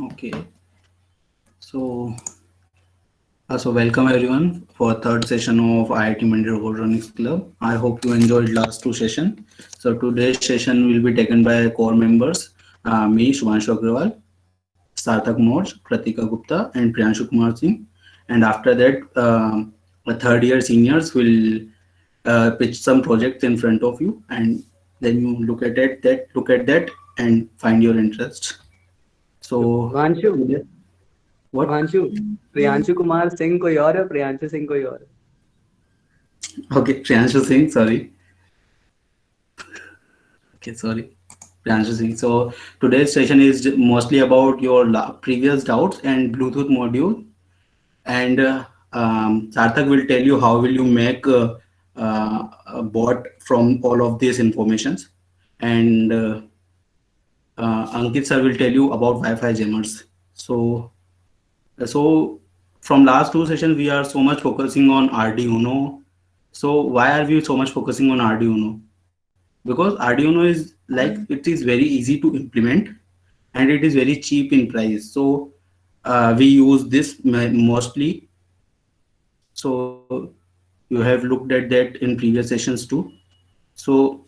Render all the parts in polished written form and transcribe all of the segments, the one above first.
Okay, so so welcome everyone for third session of IIT Mandi Robotronics Club. I hope you enjoyed last two session. So today's session will be taken by core members, me Shubhanshu Agrawal, Sarthak Moj, Pratika Gupta, and Priyanshu Kumar Singh. And after that, the third year seniors will pitch some projects in front of you, and then you look at that, and find your interest. So Shubhanshu today, what? Shubhanshu Priyanshu Kumar Singh कोई और है, प्रियांशु सिंह कोई और है। Okay, Priyanshu Singh, sorry. Okay, sorry. Priyanshu Singh. So today's session is mostly about your previous doubts and Bluetooth module. And Sarthak will tell you how will you make a bot from all of these informations. And Ankit sir will tell you about Wi-Fi jammers. So from last two sessions, we are so much focusing on Arduino. So why are we so much focusing on Arduino? Because Arduino is like it is very easy to implement and it is very cheap in price. So we use this mostly. So you have looked at that in previous sessions too. So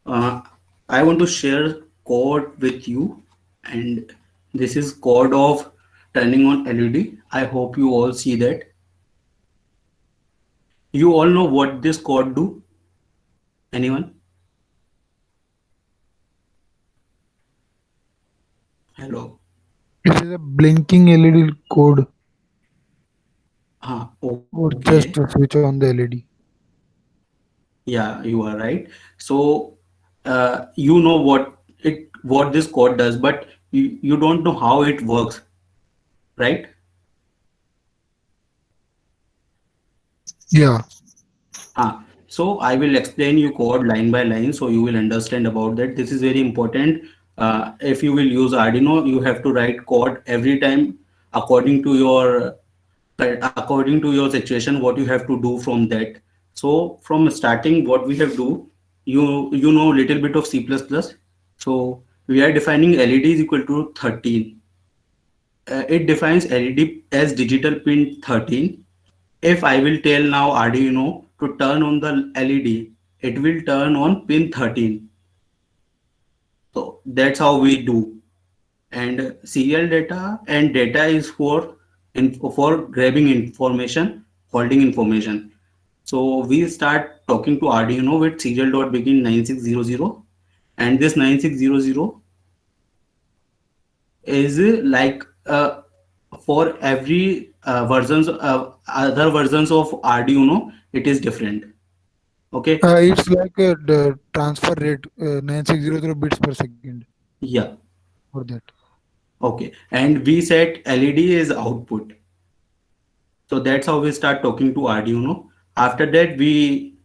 uh, I want to share code with you, and this is code of turning on LED. I hope you all see that. You all know what this code do? Anyone? Hello. It is a blinking LED code or Okay. just a switch on the LED. Yeah, you are right. So you know what this code does, but you don't know how it works, right? Yeah. So I will explain you code line by line so you will understand about that. This is very important. If you will use Arduino, you have to write code every time according to your situation, what you have to do from that. So from starting, what we have do, you know little bit of C++. So we are defining LED is equal to 13. It defines LED as digital pin 13. If I will tell now Arduino to turn on the LED, it will turn on pin 13. So that's how we do. And serial data and data is for grabbing information, holding information. So we start talking to Arduino with serial dot begin 9600, and this 9600 is for every versions other versions of Arduino, it is different. Okay. It's like the transfer rate 9600 bits per second Yeah. for that. Okay. And we set LED is output. So that's how we start talking to Arduino. After that, we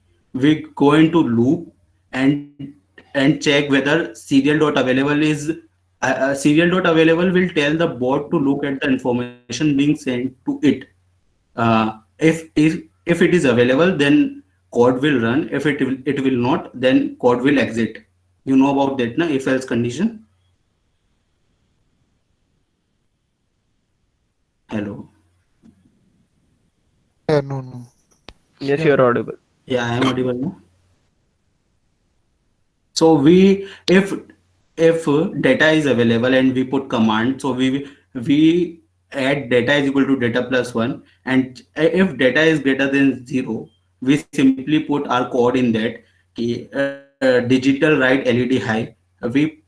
go into loop and check whether serial dot available will tell the bot to look at the information being sent to it. If it is available, then code will run. If it will not, then code will exit. You know about that, na? If else condition. Hello. No. Yes, you're audible. Yeah, I am audible now. So if data is available and we put command, so we add data is equal to data plus one, and if data is greater than zero, we simply put our code in that. Digital write LED high. We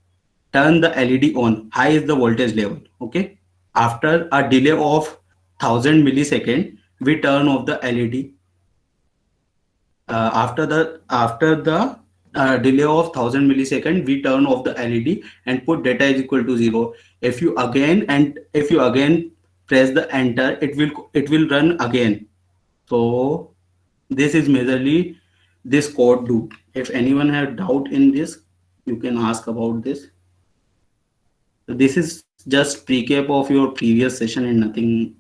turn the LED on. High is the voltage level. Okay. After a delay of 1000 millisecond, we turn off the LED. After the delay of 1000 millisecond, we turn off the LED and put data is equal to zero. If you again press the enter, it will run again. So this is majorly this code do. If anyone have doubt in this, you can ask about this. So this is just recap of your previous session and nothing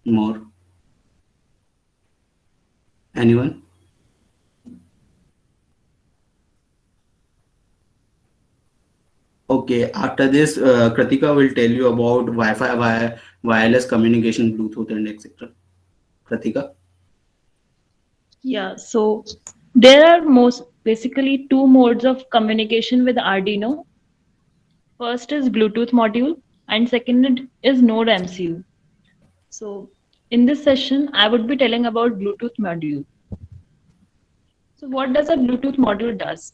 more. Anyone? Okay, after this, Kritika will tell you about Wi-Fi, wireless communication, Bluetooth, and etc. Kritika. Yeah, so there are most basically two modes of communication with Arduino. First is Bluetooth module, and second is Node MCU. So in this session, I would be telling about Bluetooth module. So what does a Bluetooth module does?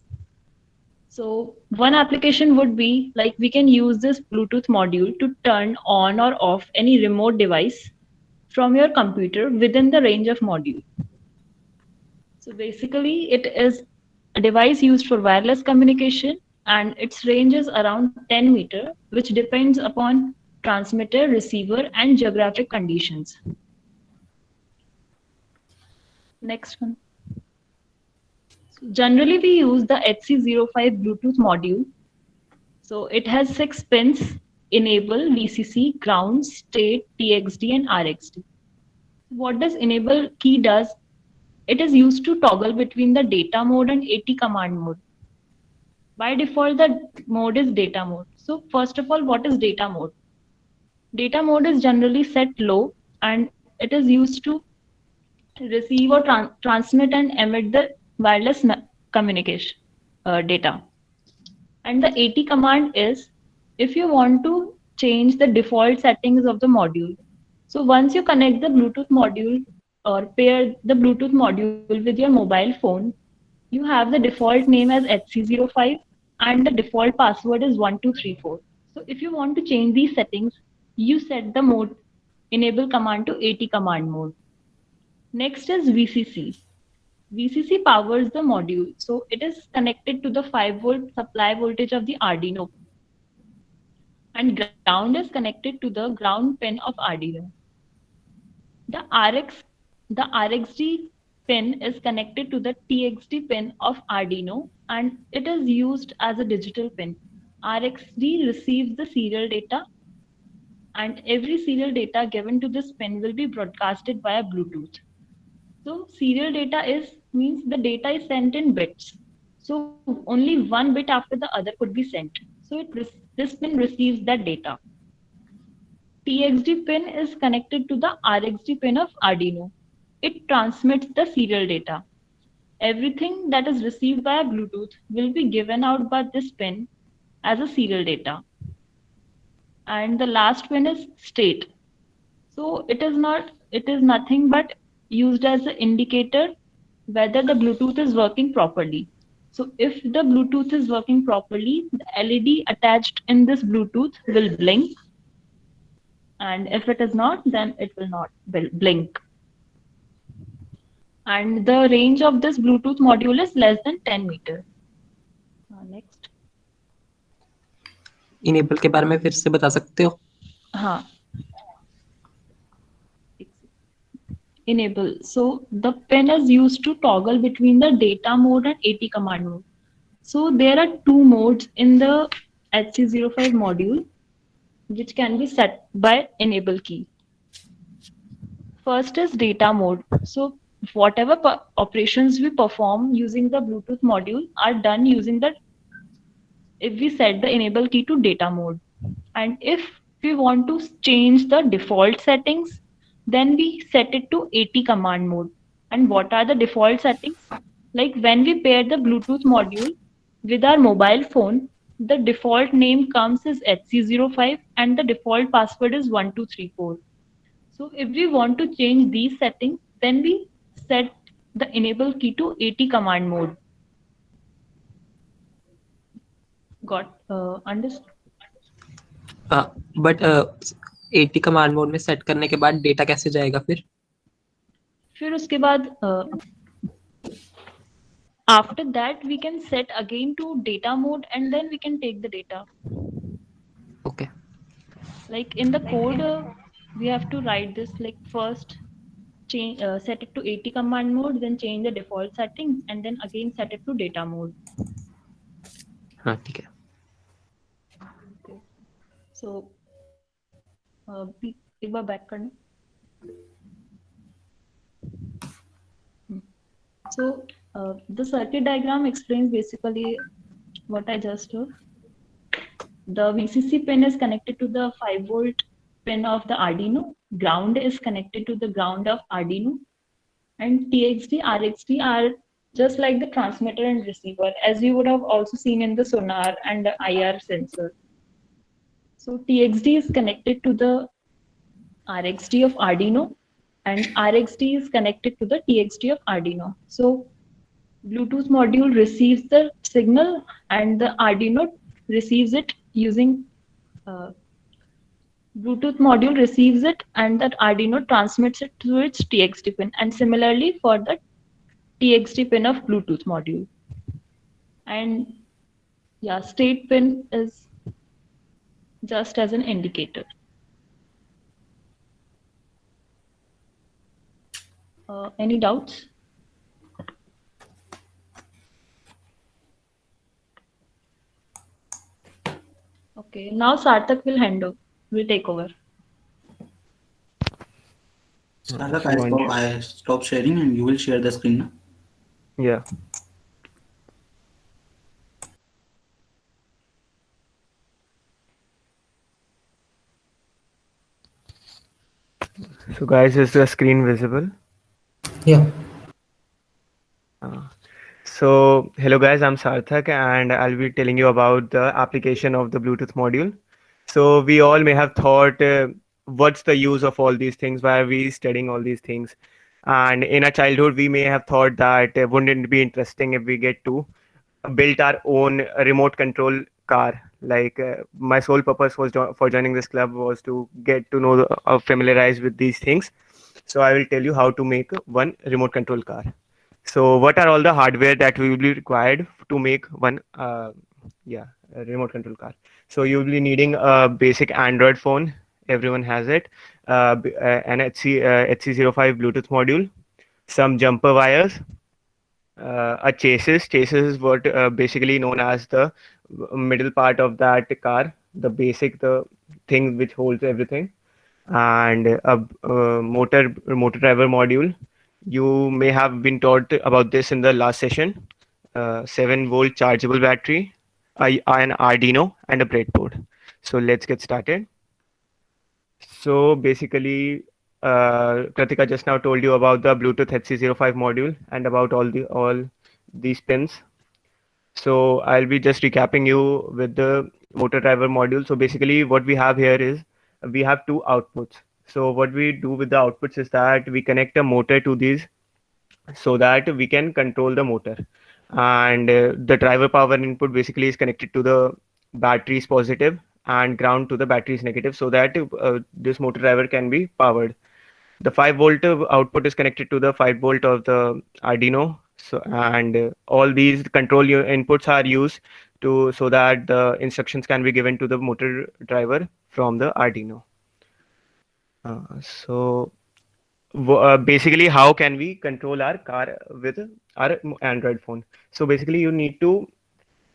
So one application would be like we can use this Bluetooth module to turn on or off any remote device from your computer within the range of module. So basically it is a device used for wireless communication and its range is around 10 meter, which depends upon transmitter, receiver and geographic conditions. Next one. Generally, we use the HC05 Bluetooth module. So it has 6 pins: enable, VCC, ground, state, TXD, and RXD. What does enable key does? It is used to toggle between the data mode and AT command mode. By default, the mode is data mode. So first of all, what is data mode? Data mode is generally set low and it is used to receive or transmit and emit the wireless communication data. And the AT command is if you want to change the default settings of the module. So once you connect the Bluetooth module or pair the Bluetooth module with your mobile phone, you have the default name as HC05 and the default password is 1234. So if you want to change these settings, you set the mode enable command to AT command mode. Next is VCC. VCC powers the module. So it is connected to the 5-volt supply voltage of the Arduino. And ground is connected to the ground pin of Arduino. The the RXD pin is connected to the TXD pin of Arduino and it is used as a digital pin. RXD receives the serial data and every serial data given to this pin will be broadcasted via Bluetooth. So serial data means the data is sent in bits. So only one bit after the other could be sent. So this pin receives that data. TXD pin is connected to the RXD pin of Arduino. It transmits the serial data. Everything that is received via Bluetooth will be given out by this pin as a serial data. And the last pin is state. So it is nothing but used as an indicator whether the Bluetooth is working properly. So if the Bluetooth is working properly, the LED attached in this Bluetooth will blink. And if it is not, then it will not blink. And the range of this Bluetooth module is less than 10 meter. Next. Enable के बारे में फिर से बता सकते हो? हाँ. Enable. So the pin is used to toggle between the data mode and AT command mode. So there are two modes in the HC05 module which can be set by enable key. First is data mode. So whatever operations we perform using the Bluetooth module are done using if we set the enable key to data mode. And if we want to change the default settings, then we set it to AT command mode. And what are the default settings? Like when we pair the Bluetooth module with our mobile phone, the default name comes as HC05 and the default password is 1234. So if we want to change these settings, then we set the enable key to AT command mode. Got understood? But AT command mode में set करने के बाद data कैसे जाएगा फिर उसके बाद after that we can set again to data mode and then we can take the data. Okay. Like in the code we have to write this like first change set it to AT command mode, then change the default settings and then again set it to data mode. हाँ ठीक है. So एक बार back करना. So the circuit diagram explains basically what I just told. The VCC pin is connected to the 5-volt pin of the Arduino. Ground is connected to the ground of Arduino. And TXD, RXD are just like the transmitter and receiver, as you would have also seen in the sonar and the IR sensor. So TXD is connected to the RXD of Arduino, and RXD is connected to the TXD of Arduino. So Bluetooth module receives the signal and the Arduino receives it using Bluetooth module receives it and that Arduino transmits it to its TXD pin, and similarly for the TXD pin of Bluetooth module. And yeah, state pin is just as an indicator. Any doubts? Okay, now Sarthak will take over. Sarthak, Shivansh. I stop sharing and you will share the screen now. Yeah. So guys, is the screen visible? Yeah. So hello guys, I'm Sarthak and I'll be telling you about the application of the Bluetooth module. So we all may have thought, what's the use of all these things? Why are we studying all these things? And in our childhood, we may have thought that wouldn't it be interesting if we get to build our own remote control car? Like my sole purpose was for joining this club was to get to know, familiarize with these things. So I will tell you how to make one remote control car. So what are all the hardware that will be required to make one a remote control car? So you'll be needing a basic Android phone. Everyone has it. An HC05 Bluetooth module, some jumper wires, a chassis. Chassis is what basically known as the middle part of that car, the thing which holds everything, and a motor driver module. You may have been taught about this in the last session. 7-volt chargeable battery, an Arduino, and a breadboard. So let's get started. So basically, Kratika just now told you about the Bluetooth HC05 module and about all these pins. So I'll be just recapping you with the motor driver module. So basically what we have here is we have two outputs. So what we do with the outputs is that we connect a motor to these so that we can control the motor. And the driver power input basically is connected to the batteries positive and ground to the batteries negative so that this motor driver can be powered. The 5-volt output is connected to the 5-volt of the Arduino. So, and all these inputs are used so that the instructions can be given to the motor driver from the Arduino. Basically, how can we control our car with our Android phone? So basically, you need to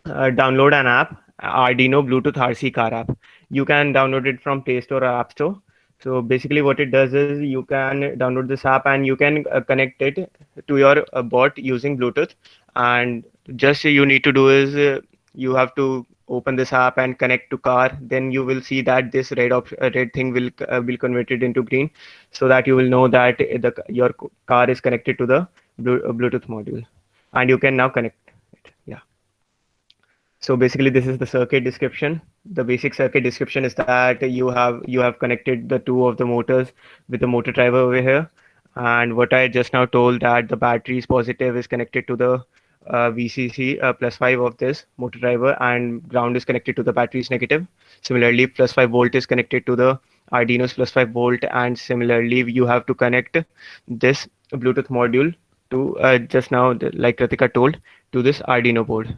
download an app, Arduino Bluetooth RC car app. You can download it from Play Store or App Store. So basically what it does is you can download this app and you can connect it to your bot using Bluetooth. And just you need to do is you have to open this app and connect to car. Then you will see that this red thing will convert it into green, so that you will know that your car is connected to the Bluetooth module, and you can now connect it. Yeah. So basically this is the circuit description. The basic circuit description is that you have connected the two of the motors with the motor driver over here. And what I just now told, that the batteries positive is connected to the VCC +5 of this motor driver, and ground is connected to the batteries negative. Similarly, +5 volt is connected to the Arduino's +5 volt, and similarly you have to connect this Bluetooth module to just now, like Kritika told, to this Arduino board.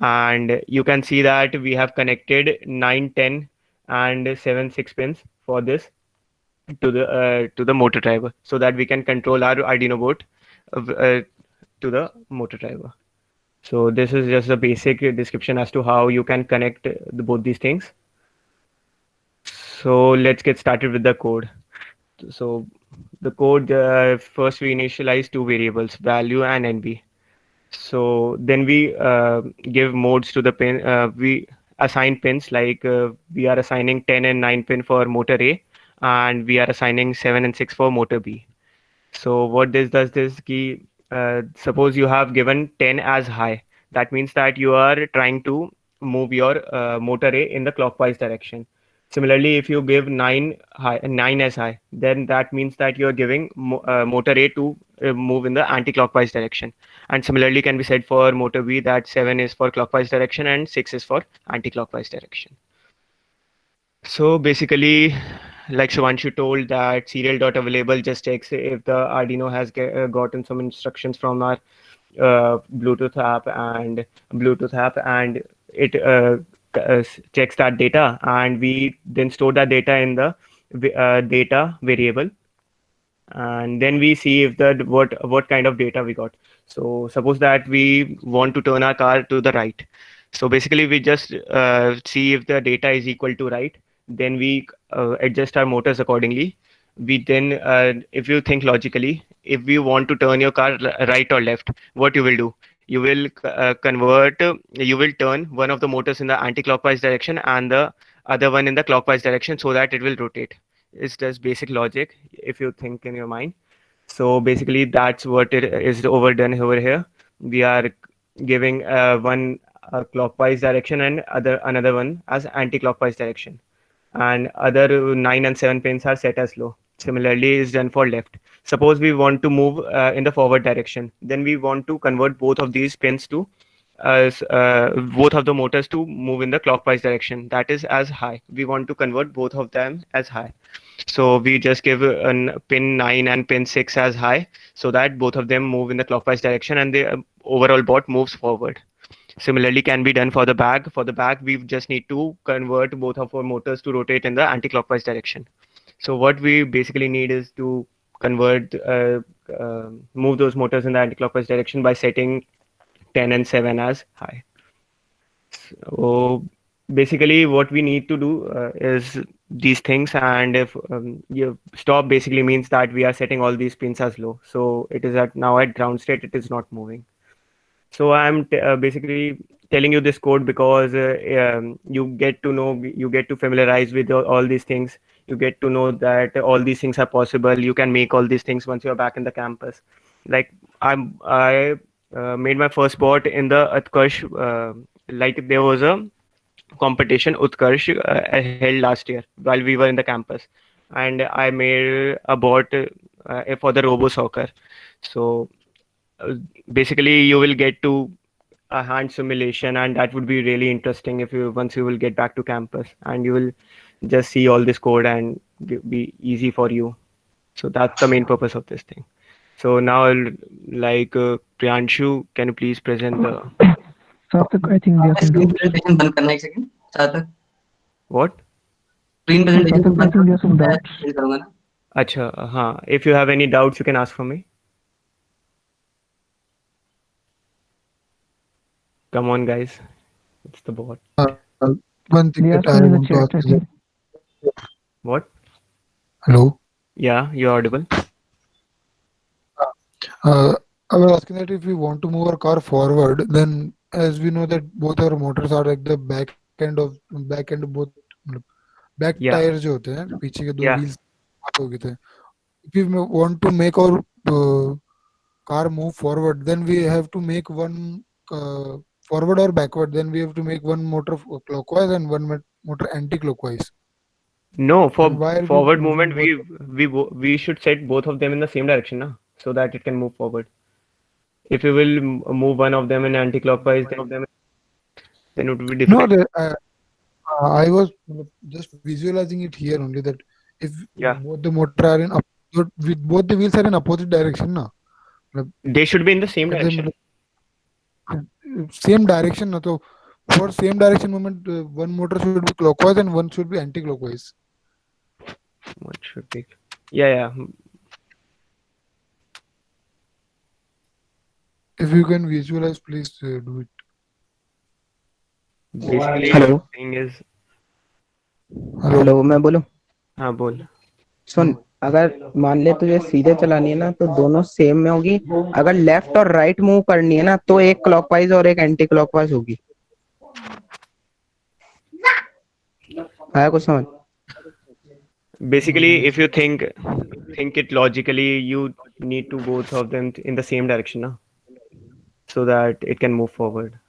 And you can see that we have connected 9, 10, and 7, 6 pins for this to the motor driver, so that we can control our Arduino board to the motor driver. So this is just a basic description as to how you can connect both these things. So let's get started with the code. So the code, first we initialize two variables, value and NB. So then we give modes to the pin. assign pins, like we are assigning 10 and 9 pin for motor A, and we are assigning 7 and 6 for motor B. So what this does is ki, suppose you have given 10 as high, that means that you are trying to move your motor A in the clockwise direction. Similarly, if you give 9 as high, then that means that you are giving motor A to move in the anti-clockwise direction. And similarly can be said for motor B, that 7 is for clockwise direction and 6 is for anti-clockwise direction. So basically, like Shivanshu told, that serial.available just checks if the Arduino has gotten some instructions from our Bluetooth app, and it checks that data, and we then store that data in the data variable, and then we see if the what kind of data we got. So suppose that we want to turn our car to the right. So basically we just see if the data is equal to right, then we adjust our motors accordingly. We then, if you think logically, if you want to turn your car right or left, what you will do? You will you will turn one of the motors in the anti-clockwise direction and the other one in the clockwise direction so that it will rotate. It's just basic logic if you think in your mind. So basically that's what it is overdone over here. We are giving one clockwise direction and another one as anti-clockwise direction, and other 9 and 7 pins are set as low. Similarly is done for left. Suppose we want to move in the forward direction, then we want to convert both of these pins to both of the motors to move in the clockwise direction, that is as high. We want to convert both of them as high, so we just give pin 9 and pin 6 as high so that both of them move in the clockwise direction and the overall bot moves forward. Similarly can be done for the bag. For the bag, we just need to convert both of our motors to rotate in the anti-clockwise direction. So what we basically need is to convert, move those motors in the anti-clockwise direction by setting 10 and 7 as high. So basically what we need to do is these things, and if you stop basically means that we are setting all these pins as low. So it is now at ground state, it is not moving. So I'm basically telling you this code because you get to familiarize with all these things. You get to know that all these things are possible. You can make all these things once you're back in the campus. Like I made my first bot in the Utkarsh. Like there was a competition Utkarsh held last year while we were in the campus, and I made a bot for the Robo Soccer. So basically you will get to a hand simulation, and that would be really interesting if you once you will get back to campus and you will just see all this code and be easy for you. So that's the main purpose of this thing. So now like Priyanshu, can you please present the सार्थक, I think we have screen presentation बंद करना एक second सार्थक, what? Screen presentation बंद I think we have some मैं doubts. explain करूंगा ना. Acha, if you have any doubts you can ask from me. Come on guys, it's the bot. One thing We that have I some in the want to chat. ask is, What? hello. Yeah, you're audible. I was asking that if we want to move our car forward, then as we know that both our motors are like the back end of both back Yeah. tires जो होते हैं पीछे के दो Yeah. wheels हो गए थे. If we want to make our car move forward, then we have to make one forward or backward. Then we have to make one motor clockwise and one motor anti-clockwise. No, for And why are we forward using movement, we should set both of them in the same direction, na? So that it can move forward. If you will move one of them in anti-clockwise, then it would be No, difficult. I was just visualizing it here only that if Yeah. both the motor are in both the wheels are in opposite direction, na? They should be in the same But direction. same direction, na? So for same direction movement, one motor should be clockwise and one should be anti-clockwise. What should be? Yeah. If you can visualize, please do it. Basically, Hello. the thing is, Hello. Hello, मैं बोलूं? हाँ बोल. सुन, अगर मान ले तुझे सीधे चलानी है ना तो दोनों सेम में होगी. अगर लेफ्ट और राइट मूव करनी है ना तो एक क्लॉकवाइज और एक एंटी क्लॉकवाइज होगी. आया कुछ समझ? Basically, if you think it logically, you need to both of them in the same direction, na? So that it can move forward.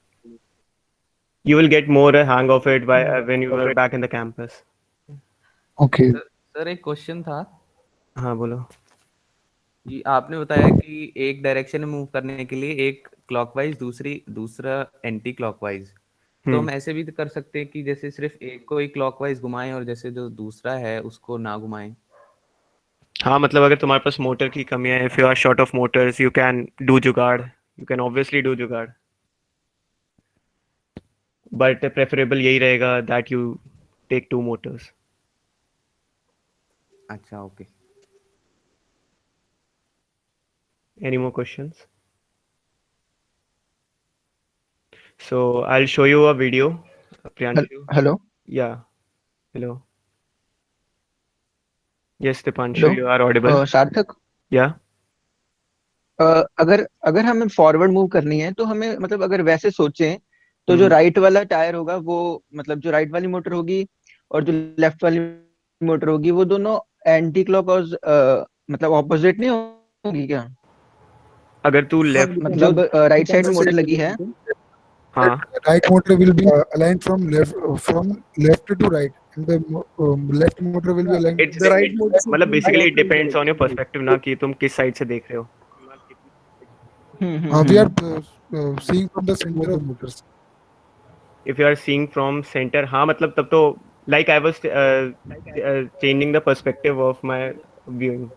You will get more a hang of it by when you are back in the campus. Okay. Sir एक question था हाँ बोलो. कि आपने बताया कि एक direction में मूव करने के लिए एक क्लॉकवाइज दूसरा एंटी क्लॉकवाइज, तो हम ऐसे भी कर सकते हैं कि जैसे सिर्फ एक को ही क्लॉकवाइज घुमाएं और जैसे जो दूसरा है उसको ना घुमाएं. हाँ मतलब अगर तुम्हारे पास मोटर की कमी है, if you are short of motors, you can do जुगाड़. You can obviously do जुगाड़. But preferable यही रहेगा that you take 2 motors. अच्छा okay. Any more questions? So I'll show you a video. Priyanshu. Hello Yeah. Hello. Yes, Dipanshu, hello you are audible. सार्थक, Yeah. अगर अगर हमें forward move करनी है तो हमें मतलब अगर वैसे सोचें तो जो राइट वाला टायर होगा वो मतलब जो राइट वाली मोटर होगी और जो लेफ्ट वाली मोटर होगी वो दोनों एंटी क्लॉक और मतलब ऑपोजिट नहीं होगी क्या? अगर तू लेफ्ट मतलब राइट साइड में मोटर लगी है, हाँ Right motor will be aligned from left to right, and the left motor will be aligned. It's मतलब basically it depends on your perspective ना कि तुम किस साइड से देख रहे हो. We are seeing from the center of motors. If you are seeing from center, हाँ मतलब तब तो like I was changing the perspective of my viewing.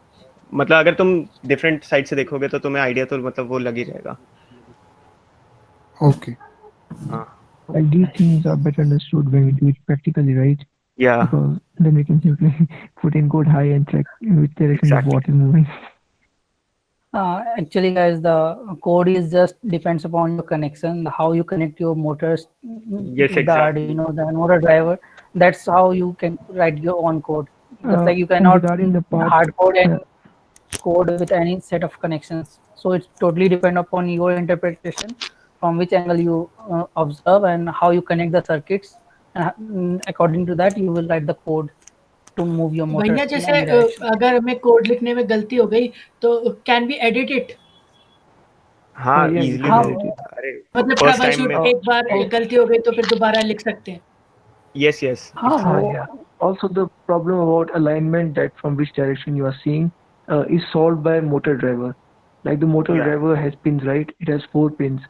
मतलब अगर तुम different side से देखोगे तो तुम्हें idea तो मतलब वो लग ही रहेगा. Okay. हाँ. Like these things are better understood when we do it practically, right? Yeah. Because then we can simply put in code high and check in which direction Exactly. the bot is moving. Actually, guys, the code is just depends upon your connection, how you connect your motors, Yes, the exactly. the motor driver. That's how you can write your own code. Just like you And cannot regarding the part, hard code and code with any set of connections. So it's totally depend upon your interpretation, from which angle you observe and how you connect the circuits. And according to that, you will write the code to move your motor. भैया जैसे अगर हमें code लिखने में गलती हो गई तो कैन बी एडिट इट? हाँ yeah, easily हाँ, edit it. अरे मतलब first ट्रबल time शूट में एक बार गलती हो गई तो फिर दोबारा लिख सकते हैं. yes yes. yeah. Also, the problem about alignment, that from which direction you are seeing, is solved by motor driver. Like the motor Yeah. driver has pins, right? It has 4 pins,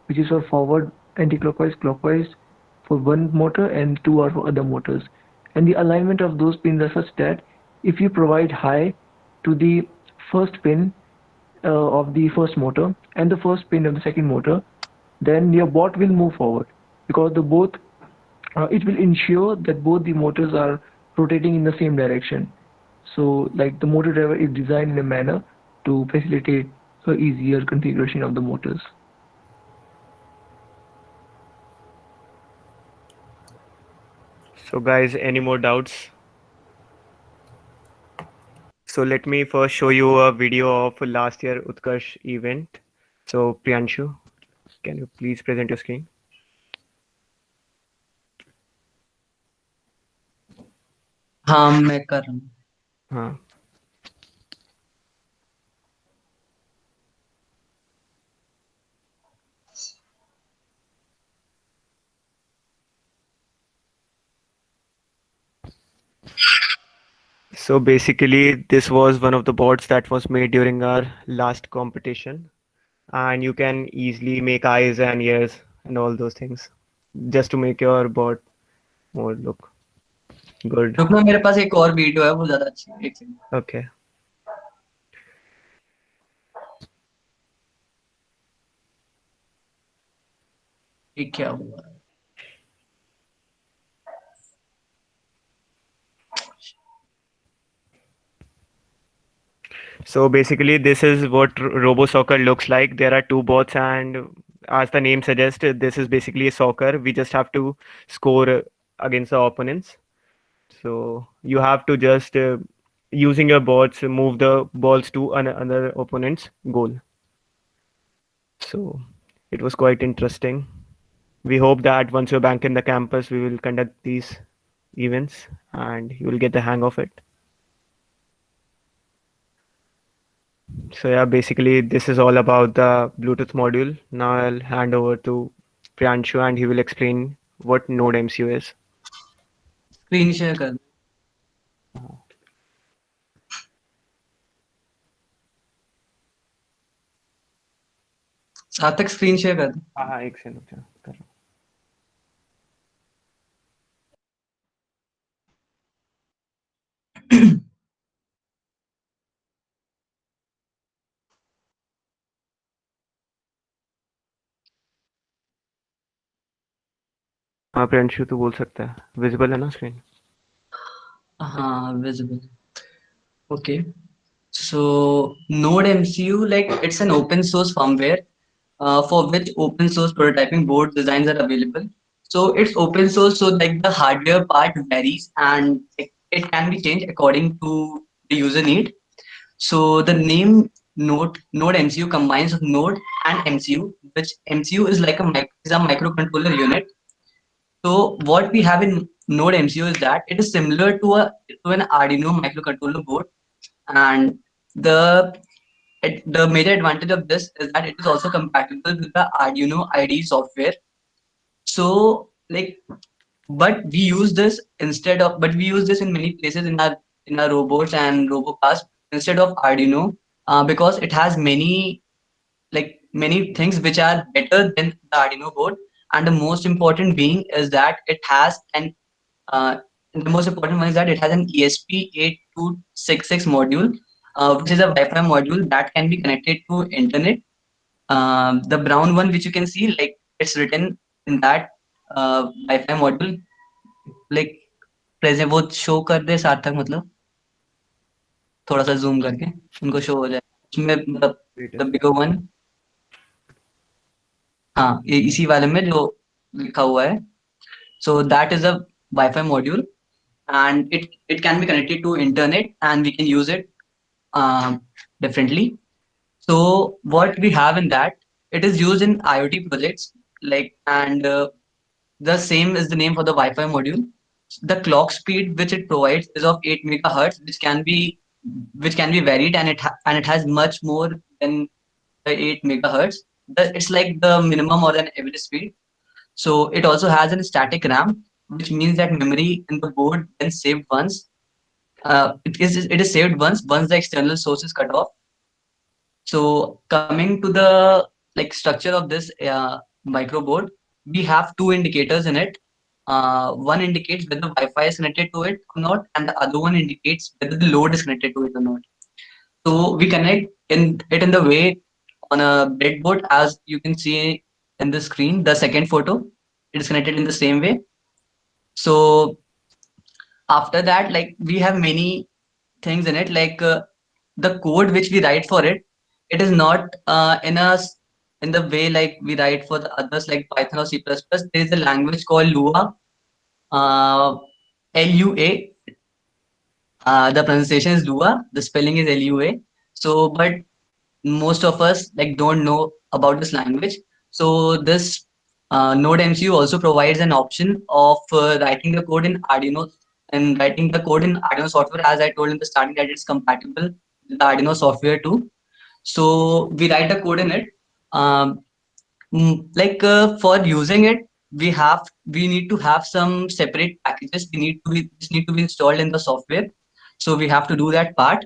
which is for forward, anti-clockwise, clockwise for one motor, and 2 are for other motors. And the alignment of those pins are such that if you provide high to the first pin of the first motor and the first pin of the second motor, then your bot will move forward, because the both it will ensure that both the motors are rotating in the same direction. So like the motor driver is designed in a manner to facilitate the easier configuration of the motors. So guys, any more doubts? So let me first show you a video of last year Utkarsh event. So Priyanshu, can you please present your screen? हाँ मैं कर रहा हूँ. हाँ. So basically, this was one of the boards that was made during our last competition, and you can easily make eyes and ears and all those things just to make your board more look good. रुकना, मेरे पास एक और video है वो ज्यादा अच्छी है. एक सेकंड. Okay. ये क्या हुआ? So basically, this is what Robo Soccer looks like. There are 2 bots, and as the name suggests, this is basically a soccer. We just have to score against the opponents. So you have to just using your bots move the balls to another opponent's goal. So it was quite interesting. We hope that once you're back in the campus, we will conduct these events, and you will get the hang of it. So yeah, basically this is all about the Bluetooth module. Now I'll hand over to Priyanshu and he will explain what Node MCU is. Screen share कर सार्थक screen share कर दो। हाँ, एक second कर रहा हूँ। हाँ प्रियांशु, तू बोल सकता है, विजिबल है ना स्क्रीन? हाँ visible. Okay. So Node MCU, like it's an open source firmware for which open source prototyping board designs are available. So it's open source, so like the hardware part varies and it can be changed according to the user need. So the name Node MCU combines Node and MCU, which MCU is like is a microcontroller unit. So what we have in Node MCU is that it is similar to an Arduino microcontroller board, and the the major advantage of this is that it is also compatible with the Arduino IDE software. So like, but we use this in many places in our robots and robocast instead of Arduino, because it has many things which are better than the Arduino board. And the most important being is that it has an the most important one is that it has an ESP8266 module, which is a Wi-Fi module that can be connected to internet. The brown one which you can see, like it's written in that Wi-Fi module, like present वो show कर दे सार्थक, मतलब थोड़ा सा zoom करके उनको show हो जाए उसमें, मतलब the bigger one, हाँ ये इसी वाले में जो लिखा हुआ है. So that is a Wi-Fi module, and it can be connected to internet and we can use it differently. So what we have in that, it is used in IoT projects, like, and the same is the name for the Wi-Fi module. The clock speed which it provides is of 8 megahertz, which can be varied, and it has much more than the 8 megahertz. It's like the minimum or an average speed. So it also has a static RAM, which means that memory in the board when saved once. It is saved once the external source is cut off. So coming to the structure of this microboard, we have two indicators in it. One indicates whether Wi-Fi is connected to it or not, and the other one indicates whether the load is connected to it or not. So we connect it in the way on a breadboard, as you can see in the screen, the second photo. It is connected in the same way. So after that, like, we have many things in it, like the code which we write for it, it is not in the way like we write for the others like Python or C++. There is a language called Lua, Lua. The pronunciation is Lua, the spelling is Lua. So, but most of us like don't know about this language. So this Node MCU also provides an option of writing the code in Arduino, and writing the code in Arduino software, as I told in the starting, that it's compatible with the Arduino software too. So we write the code in it. For using it, we need to have some separate packages. This need to be installed in the software. So we have to do that part.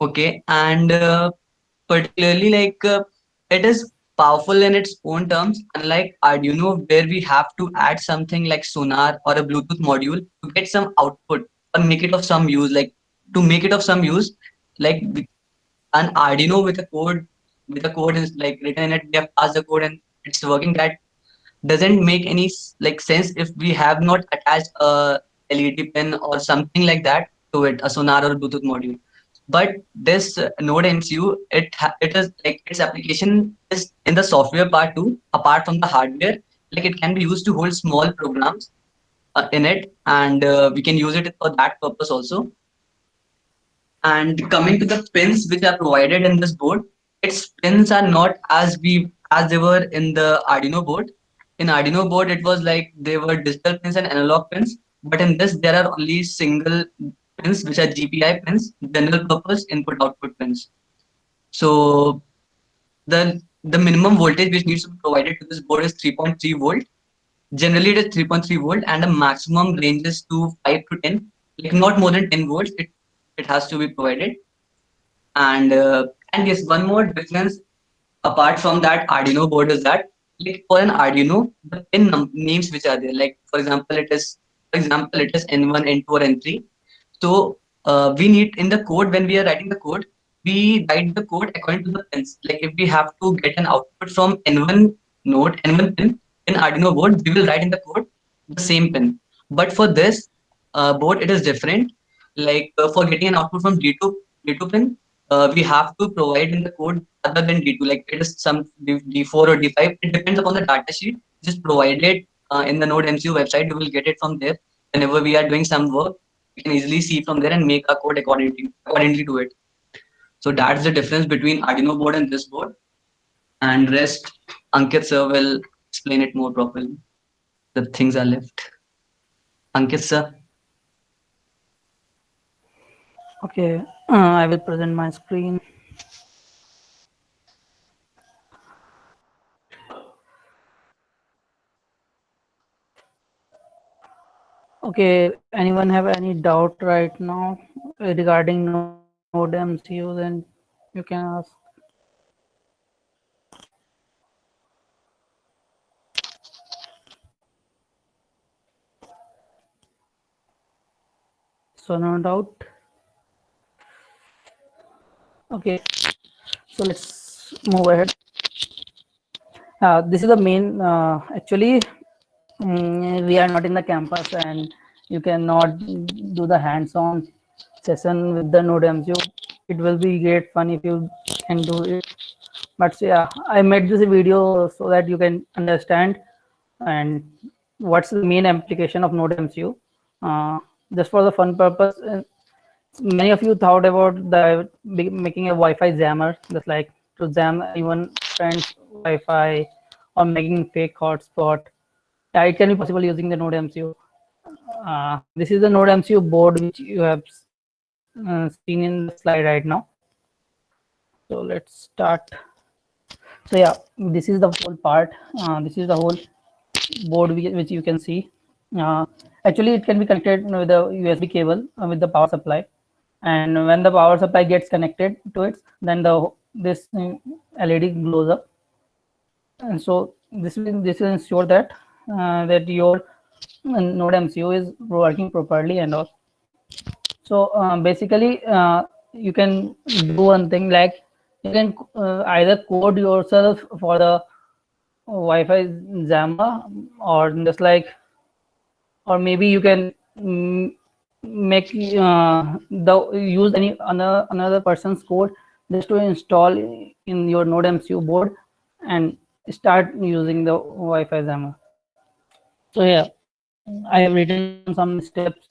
Okay, and particularly it is powerful in its own terms, unlike Arduino, where we have to add something like sonar or a Bluetooth module to get some output or make it of some use. Like, to make it of some use, like an Arduino with a code is like written in it, we have passed the code and it's working. That doesn't make any sense if we have not attached a LED pin or something like that to it, a sonar or a Bluetooth module. But this Node MCU, it is like, its application is in the software part too, apart from the hardware. Like, it can be used to hold small programs in it, and we can use it for that purpose also. And coming to the pins which are provided in this board, its pins are not as they were in the Arduino board. In Arduino board, it was like they were digital pins and analog pins. But in this, there are only single pins, which are GPI pins, general purpose input output pins. So the minimum voltage which needs to be provided to this board is 3.3 volt. Generally, it is 3.3 volt, and the maximum ranges to 5 to 10, like not more than 10 volts. It has to be provided. And yes, one more difference apart from that Arduino board is that, like for an Arduino, the pin names which are there, like for example, it is N1, N2, or N3. So we need in the code, when we are writing the code, we write the code according to the pins. Like if we have to get an output from N1 node, N1 pin in Arduino board, we will write in the code the same pin. But for this board, it is different. Like for getting an output from D2 pin, we have to provide in the code other than D2. Like it is some D4 or D5. It depends upon the data sheet. Just provided in the Node MCU website. You will get it from there. Whenever we are doing some work, we can easily see from there and make our code accordingly to it. So that's the difference between Arduino board and this board. And rest, Ankit sir will explain it more properly. The things are left. Ankit sir. Okay, I will present my screen. Okay, anyone have any doubt right now regarding Node MCU? Then you can ask. So no doubt. Okay, so let's move ahead. This is the main. Actually, we are not in the campus, and you cannot do the hands-on session with the Node MCU. It will be great fun if you can do it. But yeah, I made this video so that you can understand and what's the main application of Node MCU. Just for the fun purpose, many of you thought about making a Wi-Fi jammer, just like to jam even friend's Wi-Fi or making fake hotspot. Yeah, it can be possible using the Node MCU. This is the Node MCU board which you have seen in the slide right now. So let's start. So yeah, this is the whole part. This is the whole board which you can see. Actually, it can be connected with a USB cable with the power supply, and when the power supply gets connected to it, then this LED glows up, and so this will ensure that that your Node MCU is working properly and all. So basically, you can do one thing, like you can either code yourself for the Wi-Fi jammer, or just like, or maybe you can make use any another person's code just to install in your Node MCU board and start using the Wi-Fi jammer. So yeah, I have written some steps.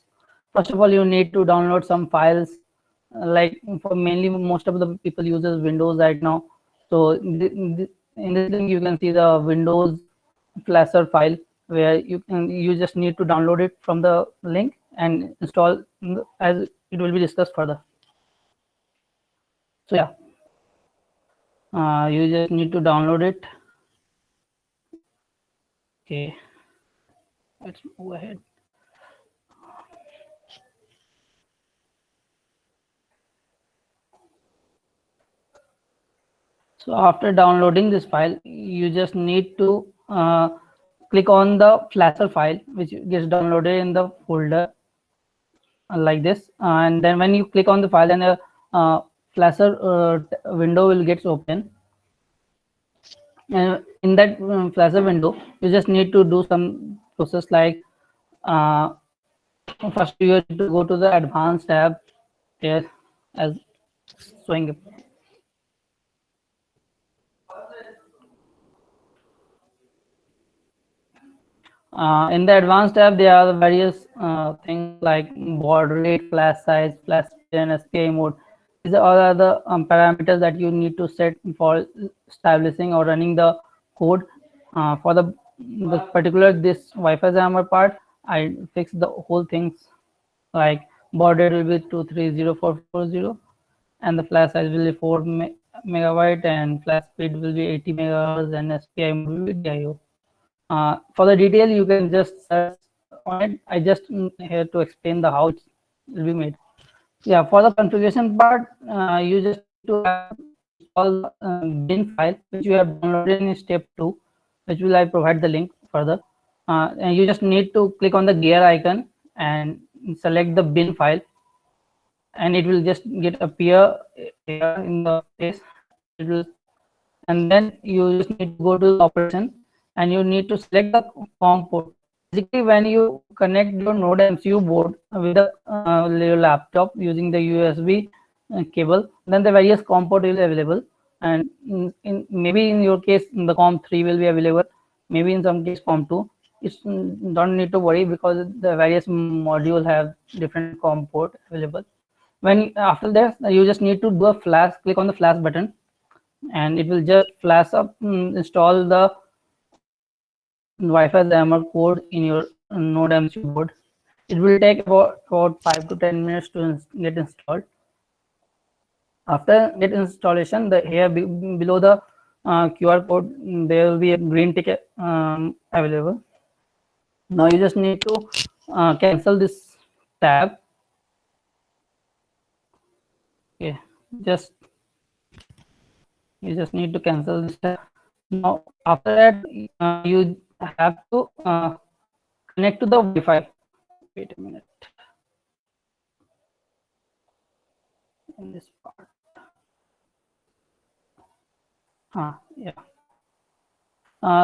First of all, you need to download some files. Like for mainly most of the people uses Windows right now. So in this link you can see the Windows Flasher file, where you just need to download it from the link and install as it will be discussed further. So yeah, you just need to download it. Okay, let's move ahead. So after downloading this file, you just need to click on the Flasher file, which gets downloaded in the folder like this. And then when you click on the file, then a Flasher window will get open. And in that Flasher window, you just need to do some process like first you have to go to the Advanced tab here, as showing it. In the Advanced tab, there are the various things like baud rate, flash size, flash speed, and SPI mode. These are all the parameters that you need to set for establishing or running the code. For the particular this Wi-Fi jammer part, I fixed the whole things, like baud rate will be 230440, and the flash size will be 4 megabyte, and flash speed will be 80 megahertz, and SPI will be DIO. For the detail, you can just search on it. I just here to explain the how it will be made. Yeah, for the configuration part, you just need to have all bin file which you have downloaded in step 2, which will I provide the link further. And you just need to click on the gear icon and select the bin file, and it will just get appear here in the place. It will, and then you just need to go to the operation, and you need to select the COM port. Basically, when you connect your Node MCU board with your laptop using the USB cable, then the various COM port will be available, and maybe in your case the COM3 will be available, maybe in some case COM2. It's don't need to worry because the various modules have different COM port available. When after that, you just need to do a flash, click on the flash button, and it will just flash up, install the Wi-Fi jammer code in your Node MCU board. It will take about 5 to 10 minutes to get installed. After get installation, here below the QR code, there will be a green ticket available. Now you just need to cancel this tab. Okay, you just need to cancel this tab. Now after that, you have to connect to the Wi-Fi. Wait a minute. In this part. Yeah.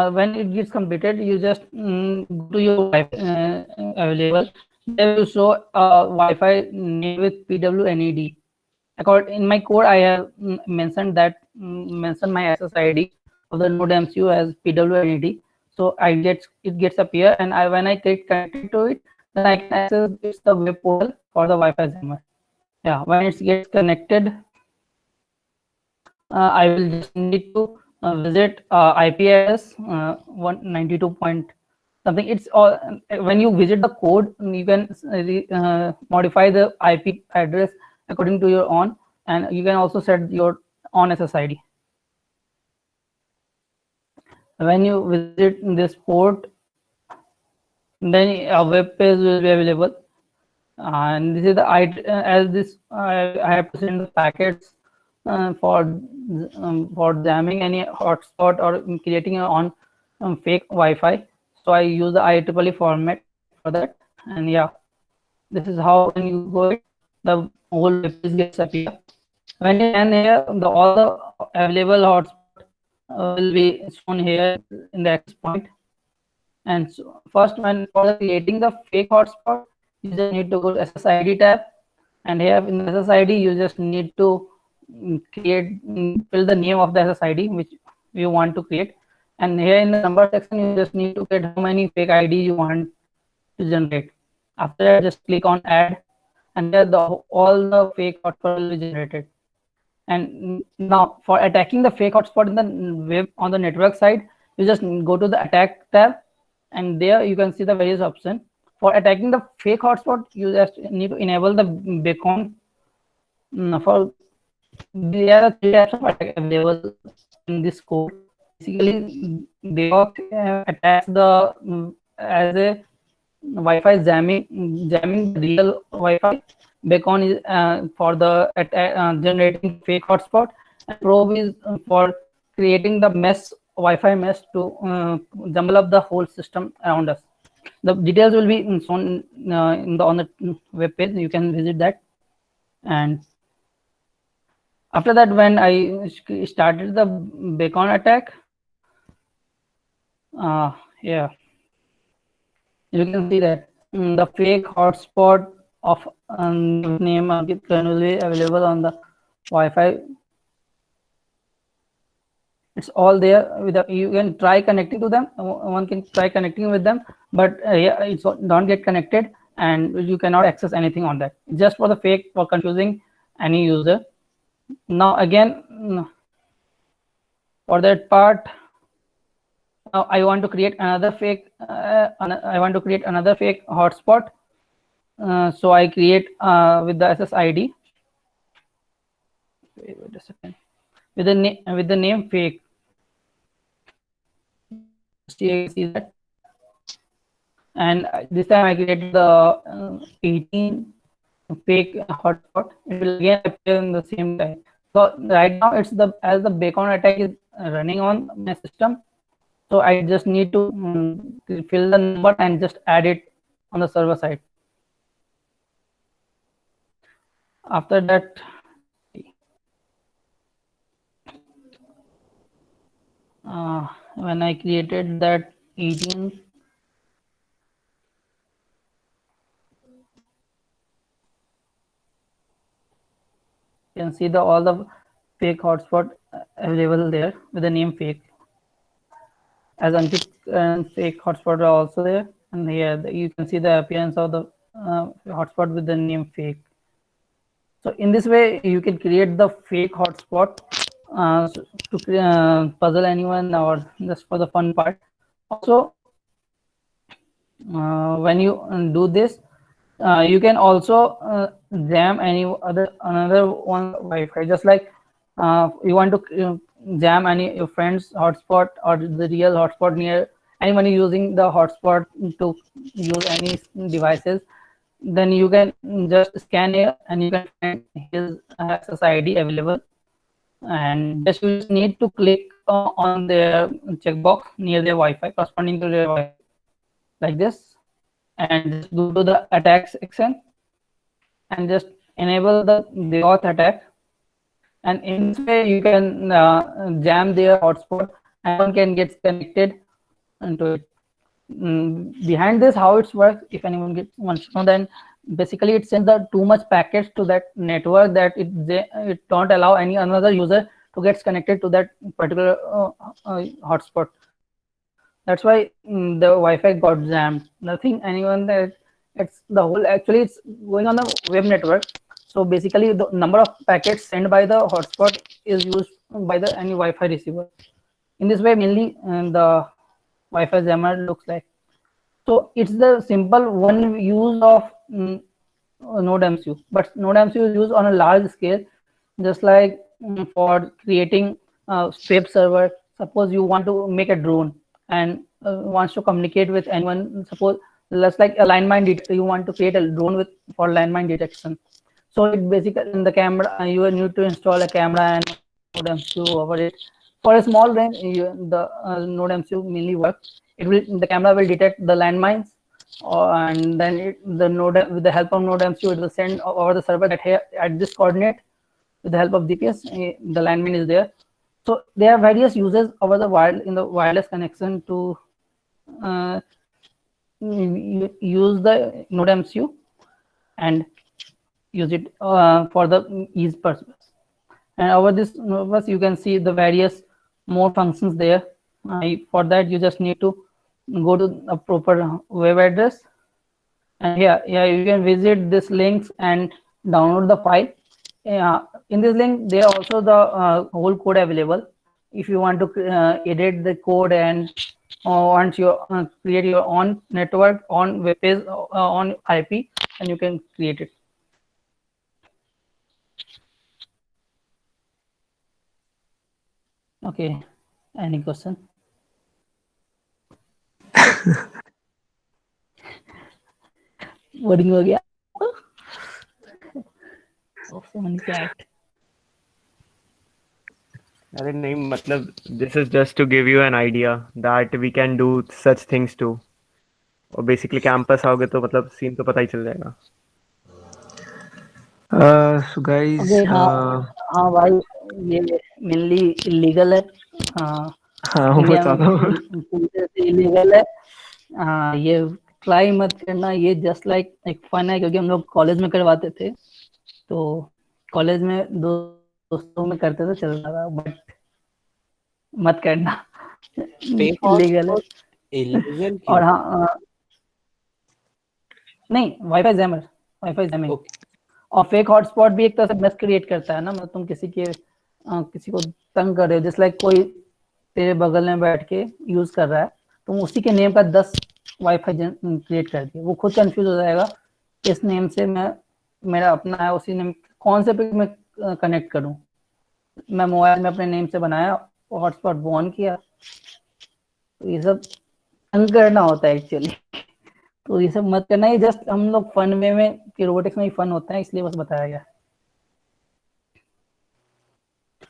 When it gets completed, you just go to your Wi-Fi available. There will show Wi-Fi name with PWNED. In my code, I have mentioned that my SSID of the Node MCU as PWNED. So it gets appear, and when I get connected to it, then I can access it's the web portal for the Wi-Fi jammer. Yeah, when it gets connected, I will just need to visit IP address 192 point something. It's all when you visit the code, you can modify the IP address according to your own, and you can also set your own SSID. When you visit this port, then a web page will be available, and this is the I have to send the packets for jamming any hotspot or creating your own fake Wi-Fi. So I use the IEEE format for that, and yeah, this is how when you go the whole web page gets appear. When you end here, all the available hotspots will be shown here in the access point. And so first, for creating the fake hotspot, you just need to go to SSID tab, and here in the SSID you just need to fill the name of the SSID which you want to create, and here in the number section you just need to get how many fake ID you want to generate. After that, just click on add, and there all the fake hotspot will be generated. And now for attacking the fake hotspot in the web on the network side, you just go to the attack tab, and there you can see the various options. For attacking the fake hotspot, you just need to enable the beacon. For there are 3 types of attack available in this code. Basically, they attach the as a Wi-Fi jamming the real Wi-Fi. Beacon is for the generating fake hotspot, and probe is for creating the Wi-Fi mesh to jumble up the whole system around us. The details will be shown on the web page. You can visit that. And after that, when I started the beacon attack, yeah, you can see that the fake hotspot of name Ankit Khan will be available on the Wi-Fi. It's all there. You can try connecting to them. One can try connecting with them, but yeah, it's don't get connected, and you cannot access anything on that. Just for the fake, for confusing any user. Now again, for that part, I want to create another fake hotspot. So I create with the SSID. Wait a second. With the name fake. See that. And this time I created the 18 fake hotspot. It will again appear in the same time. So right now it's as the beacon attack is running on my system. So I just need to fill the number and just add it on the server side. After that, when I created that 18, you can see all the fake hotspot available there with the name fake. As Ankit fake hotspot are also there, and here you can see the appearance of the hotspot with the name fake. So in this way, you can create the fake hotspot to puzzle anyone or just for the fun part. Also, when you do this, you can also jam another one Wi-Fi. Just like you want to jam your friend's hotspot or the real hotspot near anyone using the hotspot to use any devices, then you can just scan here and you can find his SSID available, and just you just need to click on their checkbox near their Wi-Fi corresponding to their Wi-Fi like this, and just go to the attack section and just enable the auth attack. And in this way, you can jam their hotspot and one can get connected into it. Behind this, how it works, if anyone wants to know, then basically it sends too much packets to that network that it don't allow any another user to get connected to that particular hotspot. That's why the Wi-Fi got jammed. Nothing anyone that it's the whole, actually it's going on the web network. So basically the number of packets sent by the hotspot is used by any Wi-Fi receiver. In this way, mainly the Wi-Fi jammer looks like. So it's the simple one use of NodeMCU, but NodeMCU is used on a large scale, just like for creating a web server. Suppose you want to make a drone and wants to communicate with anyone. Suppose just like a landmine detector, you want to create a drone for landmine detection. So it basically in the camera, you need to install a camera and NodeMCU over it. For a small range, the NodeMCU mainly works. The camera will detect the landmines, and then with the help of NodeMCU, it will send over the server that here at this coordinate, with the help of GPS, the landmine is there. So there are various uses over the wireless connection to use the NodeMCU and use it for the ease purpose. And over this you can see the various more functions there. For that, you just need to go to a proper web address, and here you can visit this links and download the file. In this link, there are also the whole code available. If you want to edit the code and want you create your own network, on web page, on IP, and you can create it. Okay, any question? Boring हो गया? So many chat. अरे नहीं, मतलब this is just to give you an idea that we can do such things too. और basically campus आओगे तो मतलब scene तो पता ही चल जाएगा. So guys, okay, हाँ भाई, ये mainly illegal है. हाँ वो बता दो. illegal है. ये ट्राई मत करना. ये जस्ट लाइक एक फन है, क्योंकि हम लोग कॉलेज में करवाते थे, तो कॉलेज में दोस्तों में करते थे, चल रहा था, बट मत करना. illegal है. illegal और हाँ, नहीं, वाईफाई जैमर. और फेक हॉटस्पॉट भी एक तरह से मेस क्रिएट करता है ना. मतलब तुम किसी को तंग कर रहे हो, जस्ट लाइक कोई तेरे बगल में बैठ के यूज कर रहा है, तुम उसी के नेम का 10 वाईफाई क्रिएट कर दिया, वो खुद कंफ्यूज हो जाएगा इस नेम से मैं, मेरा अपना है उसी नेम, कौन से पे मैं कनेक्ट करूं। मैं मोबाइल में अपने नेम से बनाया, हॉटस्पॉट ऑन किया, तो ये सब तंग करना होता है एक्चुअली। तो ये सब मत करना, ये जस्ट हम लोग फन वे में कि रोबोटिक्स में ही फन होता है, इसलिए बस बताया गया।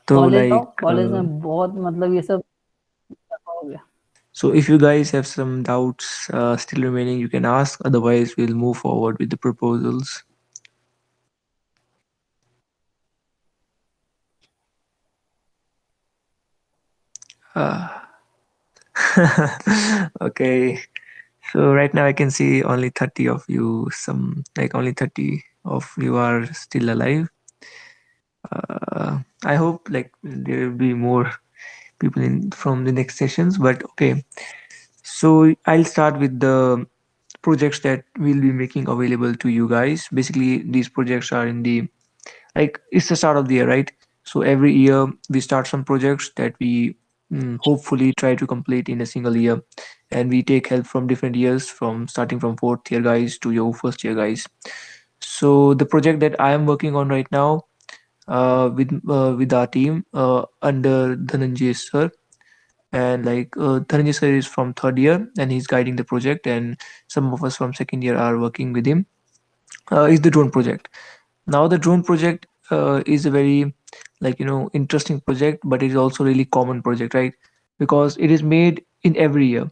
तो कॉलेज आओ, like कॉलेज में बहुत मतलब ये सब हो गया। so if you guys have some doubts still remaining, you can ask, otherwise we'll move forward with the proposals. Ah. Okay, so right now I can see only 30 of you, only 30 of you are still alive. I hope like there will be more people in from the next sessions, but okay. So I'll start with the projects that we'll be making available to you guys. Basically, these projects are in the like it's the start of the year, right? So every year we start some projects that we hopefully try to complete in a single year, and we take help from different years, from starting from fourth year guys to your first year guys. So the project that I am working on right now with our team under Dhananjay sir, and Dhananjay sir is from third year and he's guiding the project, and some of us from second year are working with him. Is the drone project. Now the drone project is a very interesting project, but it is also really common project, right? Because it is made in every year.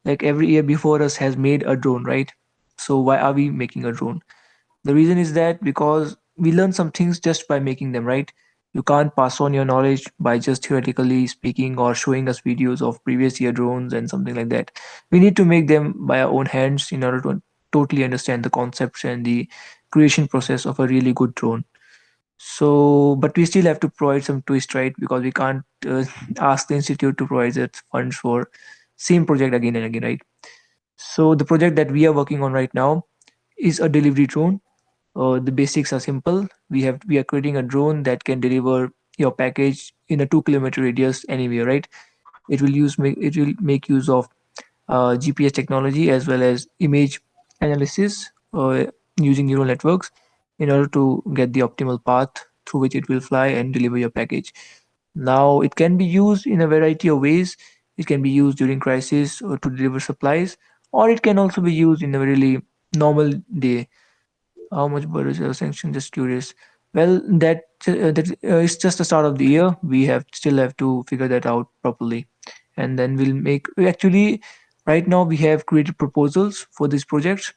Like every year before us has made a drone, right? So why are we making a drone? The reason is that because we learn some things just by making them, right? You can't pass on your knowledge by just theoretically speaking or showing us videos of previous year drones and something like that. We need to make them by our own hands in order to totally understand the concepts and the creation process of a really good drone. So, but we still have to provide some twist, right? Because we can't ask the institute to provide its funds for same project again and again, right? So the project that we are working on right now is a delivery drone. The basics are simple. We are creating a drone that can deliver your package in a 2 kilometer radius anywhere, right? It will make use of GPS technology as well as image analysis using neural networks in order to get the optimal path through which it will fly and deliver your package. Now, it can be used in a variety of ways. It can be used during crisis or to deliver supplies, or it can also be used in a really normal day. How much budget is sanction? Just curious. Well, it's just the start of the year. We have still have to figure that out properly, and then we'll make. We actually, right now we have created proposals for these projects,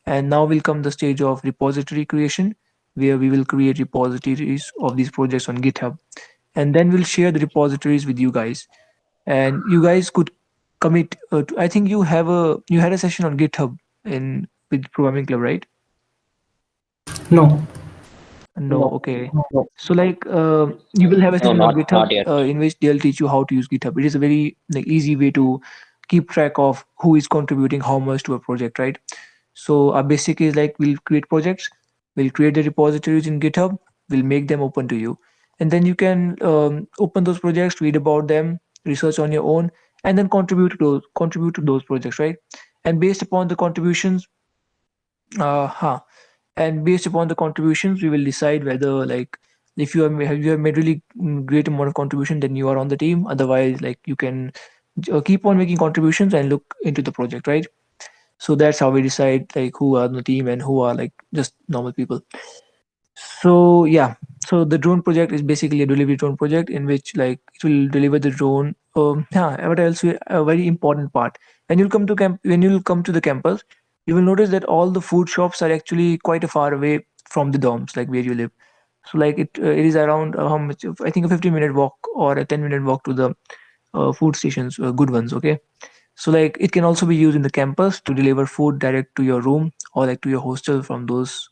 and now will come the stage of repository creation, where we will create repositories of these projects on GitHub, and then we'll share the repositories with you guys, and you guys could commit. I think you had a session on GitHub in with Programming Club, right? No. No, okay. So you will have a session on GitHub in which they'll teach you how to use GitHub. It is a very easy way to keep track of who is contributing how much to a project, right? So our basic is like we'll create projects, we'll create the repositories in GitHub, we'll make them open to you, and then you can open those projects, read about them, research on your own, and then contribute to those projects, right? And based upon the contributions, and based upon the contributions we will decide whether if you have made really great amount of contribution, then you are on the team. Otherwise, you can keep on making contributions and look into the project, right? So that's how we decide who are on the team and who are just normal people. So yeah, so the drone project is basically a delivery drone project in which it will deliver the drone. Yeah, what else? A very important part when you'll come to the campus, you will notice that all the food shops are actually quite a far away from the dorms, like where you live. So it is around how much? I think a 15-minute walk or a 10-minute walk to the food stations, good ones. Okay, so it can also be used in the campus to deliver food direct to your room or to your hostel from those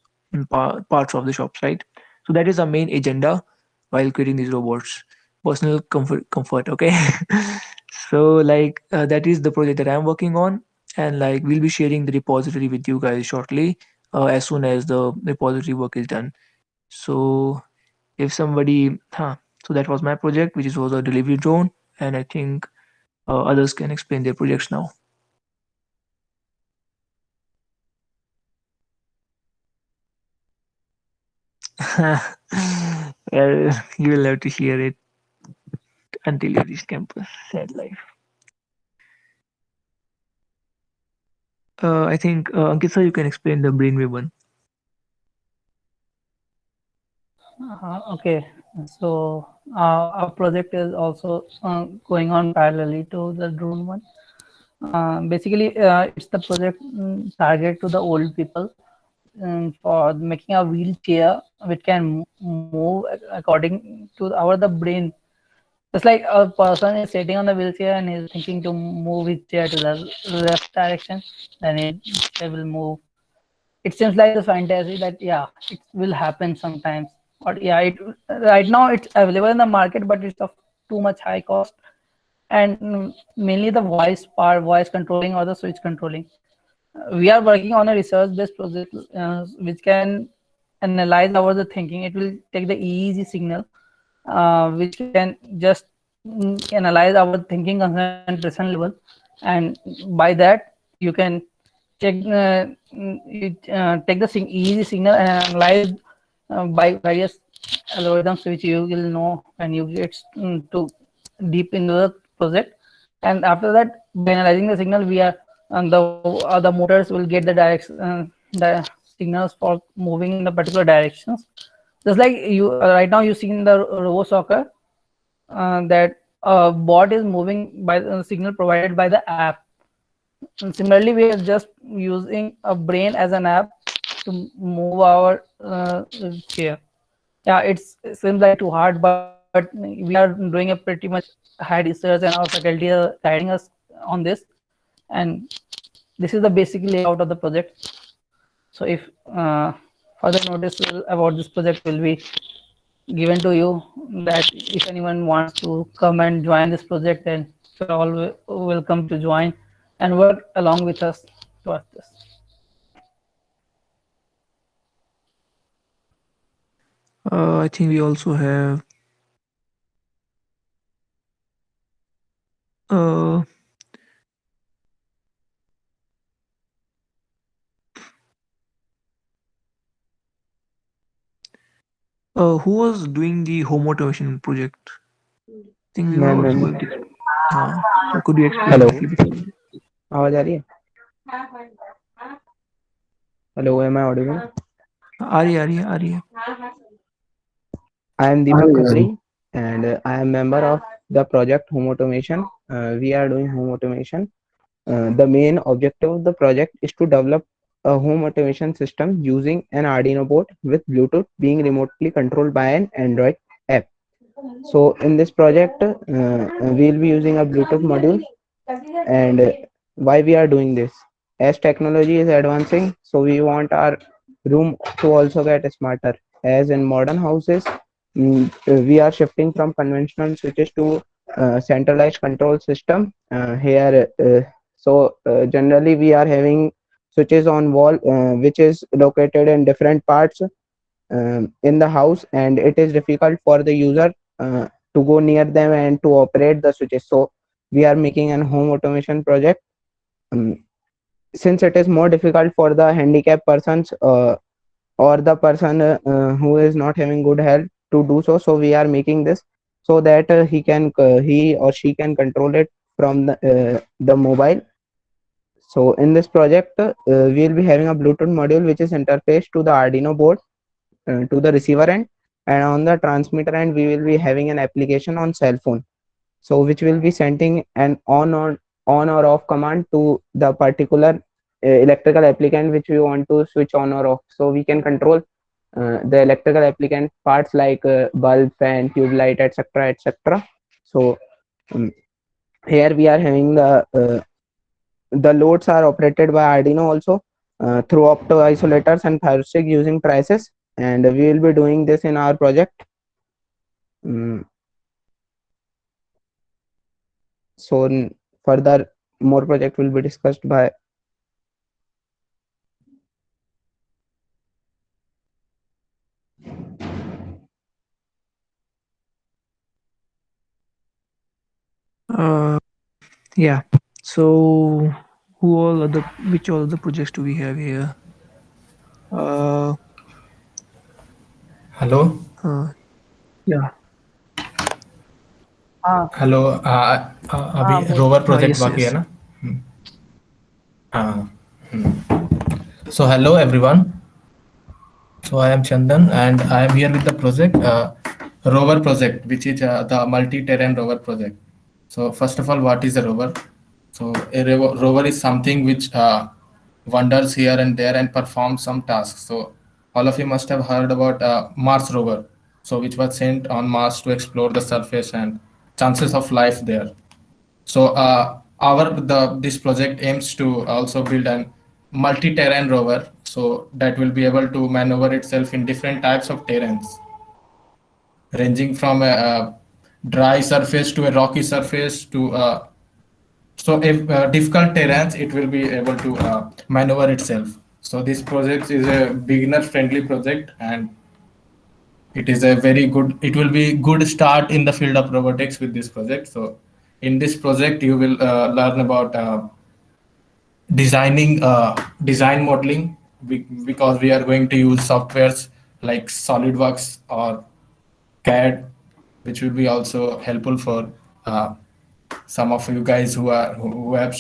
parts of the shops, right? So that is our main agenda while creating these robots. Personal comfort. Okay. So that is the project that I'm working on, and we'll be sharing the repository with you guys shortly, as soon as the repository work is done. So if somebody, so that was my project, which was a delivery drone, and I think others can explain their projects now. Well, you will have to hear it until you reach campus. Sad life. I think Ankit sir, you can explain the brainwave one. Okay, so our project is also going on parallelly to the drone one. Basically, it's the project target to the old people for making a wheelchair which can move according to our the brain. It's like a person is sitting on the wheelchair and is thinking to move his chair to the left direction, then it will move. It seems like a fantasy that yeah, it will happen sometimes. But yeah, it right now it's available in the market, but it's of too much high cost and mainly the voice part, voice controlling or the switch controlling. We are working on a research-based project which can analyze our the thinking. It will take the EEG signal, which can just analyze our thinking concentration level, and by that you can check take the EEG signal and analyze by various algorithms which you will know when you get to deep into the project. And after that, by analyzing the signal, we are the motors will get the direction the signals for moving in the particular directions. Just like you right now you see in the robo soccer that bot is moving by the signal provided by the app. And similarly, we are just using a brain as an app to move our chair. Yeah, it seems like too hard, but we are doing a pretty much high research, and our faculty are guiding us on this. And this is the basic layout of the project. So if further notice about this project will be given to you, that if anyone wants to come and join this project, then you're all welcome to join and work along with us towards this. I think we also have uh, who was doing the home automation project? I think we were ma'am also ma'am going to. So could you explain hello briefly before? आवाज आ रही है hello M I audible आ रही है I am Deepak Khatri and I am member of the project home automation. We are doing home automation. The main objective of the project is to develop a home automation system using an Arduino board with Bluetooth being remotely controlled by an Android app. So in this project, we'll be using a Bluetooth module. And why we are doing this? As technology is advancing, so we want our room to also get smarter. As in modern houses, we are shifting from conventional switches to centralized control system. Generally we are having switches on wall, which is located in different parts in the house, and it is difficult for the user to go near them and to operate the switches. So we are making an home automation project. Since it is more difficult for the handicapped persons or the person who is not having good health to do so, so we are making this so that he or she can control it from the mobile. So in this project, we will be having a Bluetooth module which is interfaced to the Arduino board to the receiver end, and on the transmitter end we will be having an application on cell phone, so which will be sending an on or off command to the particular electrical applicant which we want to switch on or off. So we can control the electrical applicant parts like bulb, fan, tube light, etc, etc. So um, here we are having the loads are operated by Arduino also through opto isolators and Thyrostic using traces, and we will be doing this in our project. So further more project will be discussed by Yeah. So, which all other projects do we have here? Uh, hello yeah. हाँ hello अभी हाँ बोल rover project Yes, बाकी है yes. ना? हाँ. So hello everyone. So I am Chandan and I am here with the project rover project, which is the multi-terrain rover project. So first of all, what is a rover? So a rover is something which wanders here and there and performs some tasks. So all of you must have heard about Mars rover, so which was sent on Mars to explore the surface and chances of life there. So our this project aims to also build an multi-terrain rover, so that will be able to maneuver itself in different types of terrains, ranging from a dry surface to a rocky surface to so if difficult terrains, it will be able to maneuver itself. So this project is a beginner-friendly project, and it is a very good. It will be good start in the field of robotics with this project. So in this project, you will learn about design modeling because we are going to use softwares like SolidWorks or CAD, which will be also helpful for some of you guys who have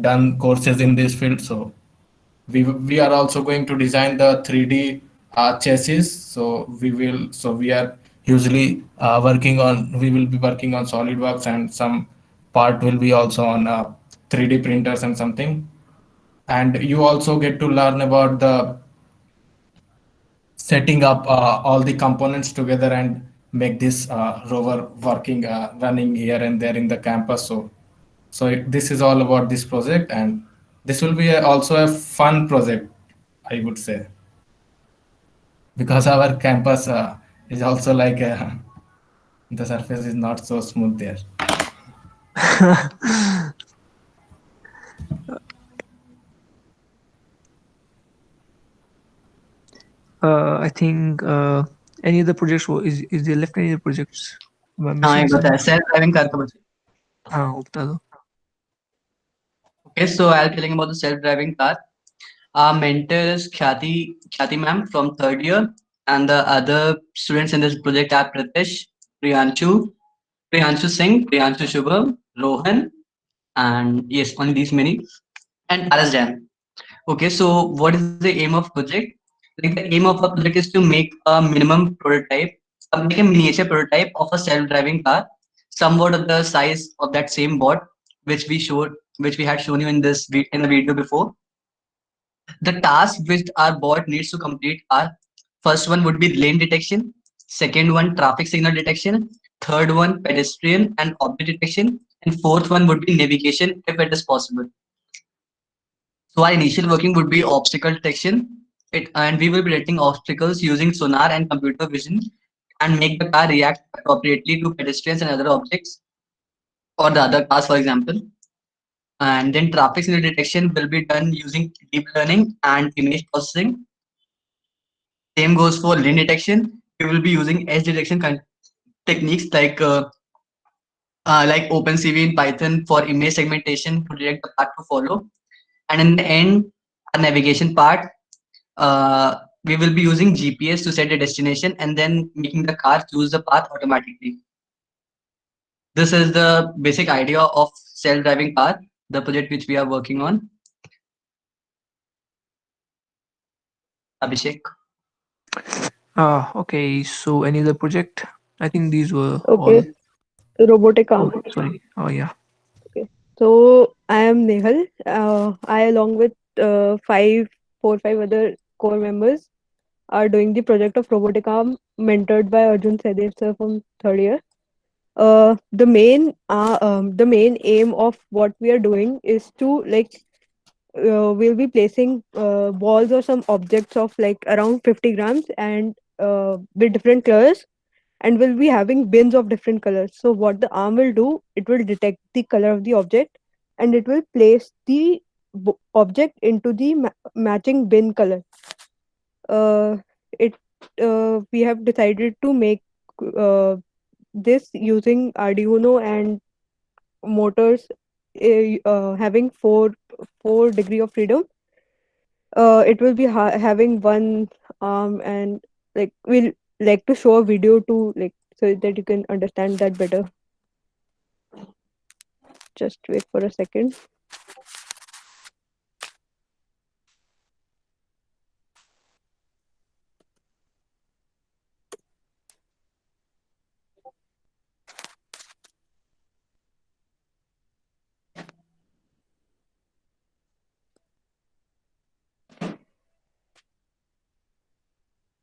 done courses in this field. So we are also going to design the 3D chassis. So we are usually we will be working on SolidWorks, and some part will be also on 3D printers and something. And you also get to learn about the setting up all the components together and make this rover working running here and there in the campus. This is all about this project, and this will be also a fun project, I would say, because our campus is also like the surface is not so smooth there. I think any other projects is there left any other projects? Am I हाँ missing एक some? बताया self driving car का बता. हाँ वो बता दो. Okay, so I'll telling about the self-driving car. Our mentor is Khyati ma'am from third year, and the other students in this project are Pratish, Priyanshu Singh, Priyanshu Shubham, Rohan, and yes, only these many, and Paras Jam. Okay, so what is the aim of project? Like the aim of a project is to make a minimum prototype, make a miniature prototype of a self-driving car, somewhat of the size of that same bot, which we had shown you in in the video before. The tasks which our bot needs to complete are: first one would be lane detection, second one traffic signal detection, third one pedestrian and object detection, and fourth one would be navigation if it is possible. So our initial working would be obstacle detection, and we will be detecting obstacles using sonar and computer vision and make the car react appropriately to pedestrians and other objects or the other cars, for example. And then traffic signal detection will be done using deep learning and image processing. Same goes for lane detection. We will be using edge detection techniques like OpenCV in Python for image segmentation to detect the path to follow. And in the end, our navigation part, we will be using GPS to set the destination and then making the car choose the path automatically. This is the basic idea of self-driving car, the project which we are working on. Abhishek. Okay. So any other project? I think these were Okay, all. robotic arm. Oh, sorry. Oh yeah. Okay, so I am Nehal. I, along with four, five other core members, are doing the project of robotic arm, mentored by Arjun Sedev sir from third year. The main aim of what we are doing is to we'll be placing balls or some objects of like around 50 grams and with different colors, and we'll be having bins of different colors. So what the arm will do, it will detect the color of the object and it will place the object into the matching bin color. uh, it We have decided to make uh, this using Arduino and motors having four degree of freedom. It will be having one arm, and like we'll like to show a video to like so that you can understand that better. Just wait for a second.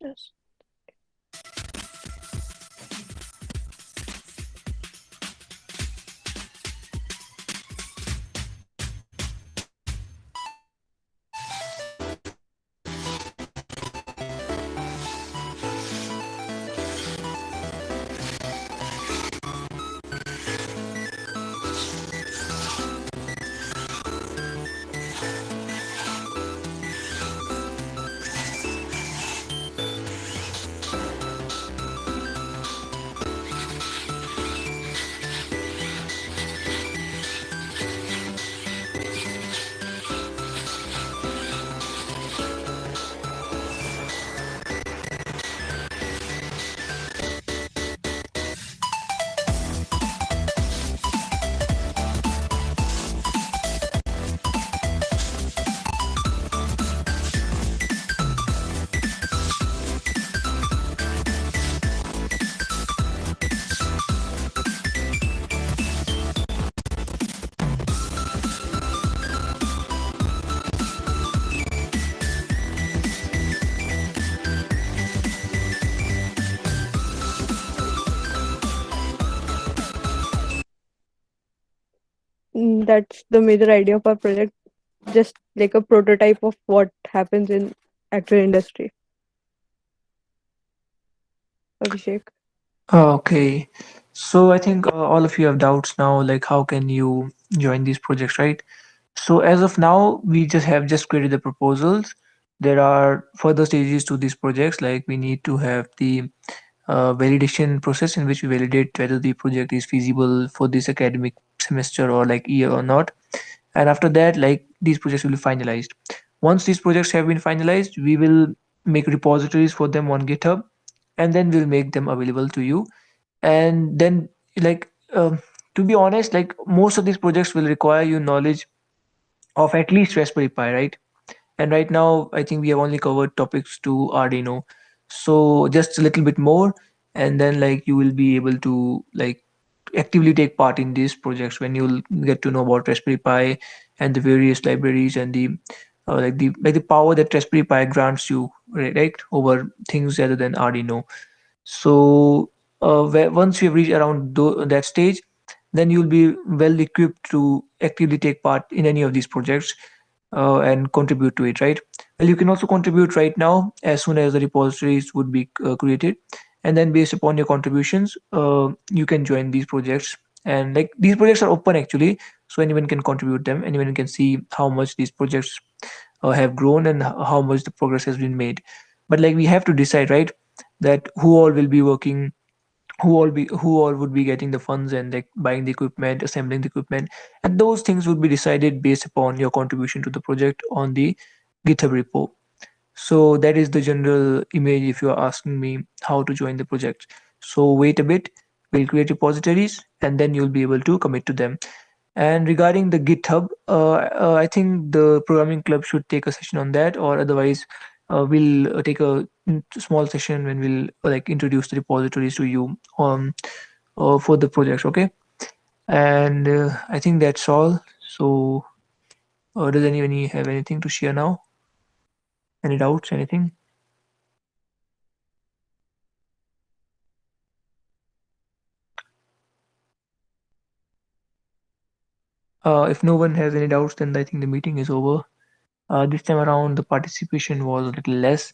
Yes. That's the major idea of our project, just like a prototype of what happens in actual industry. Abhishek. Okay, so I think all of you have doubts now, like how can you join these projects, right? So as of now, we just created the proposals. There are further stages to these projects, like we need to have the validation process in which we validate whether the project is feasible for this academic semester or like year or not. And after that, like these projects will be finalized. Once these projects have been finalized, we will make repositories for them on GitHub, and then we'll make them available to you. And then like to be honest, like most of these projects will require you knowledge of at least Raspberry Pi, right? And right now, I think we have only covered topics to Arduino. So just a little bit more, and then like you will be able to like actively take part in these projects when you'll get to know about Raspberry Pi and the various libraries and the like the power that Raspberry Pi grants you, right, over things other than Arduino. So once you reach around that stage, then you'll be well equipped to actively take part in any of these projects and contribute to it, right? Well, you can also contribute right now as soon as the repositories would be created, and then based upon your contributions, you can join these projects. And like these projects are open actually, so anyone can contribute them. Anyone can see how much these projects have grown and how much the progress has been made. But like we have to decide, right, that who all will be working, who all would be getting the funds and like buying the equipment, assembling the equipment, and those things would be decided based upon your contribution to the project on the GitHub repo. So that is the general image if you are asking me how to join the project. So wait a bit, we'll create repositories and then you'll be able to commit to them. And regarding the GitHub, I think the programming club should take a session on that, or otherwise, we'll take a small session when we'll like introduce the repositories to you for the projects. Okay, and I think that's all. So, does anyone have anything to share now? Any doubts? Anything? If no one has any doubts, then I think the meeting is over. This time around, the participation was a little less,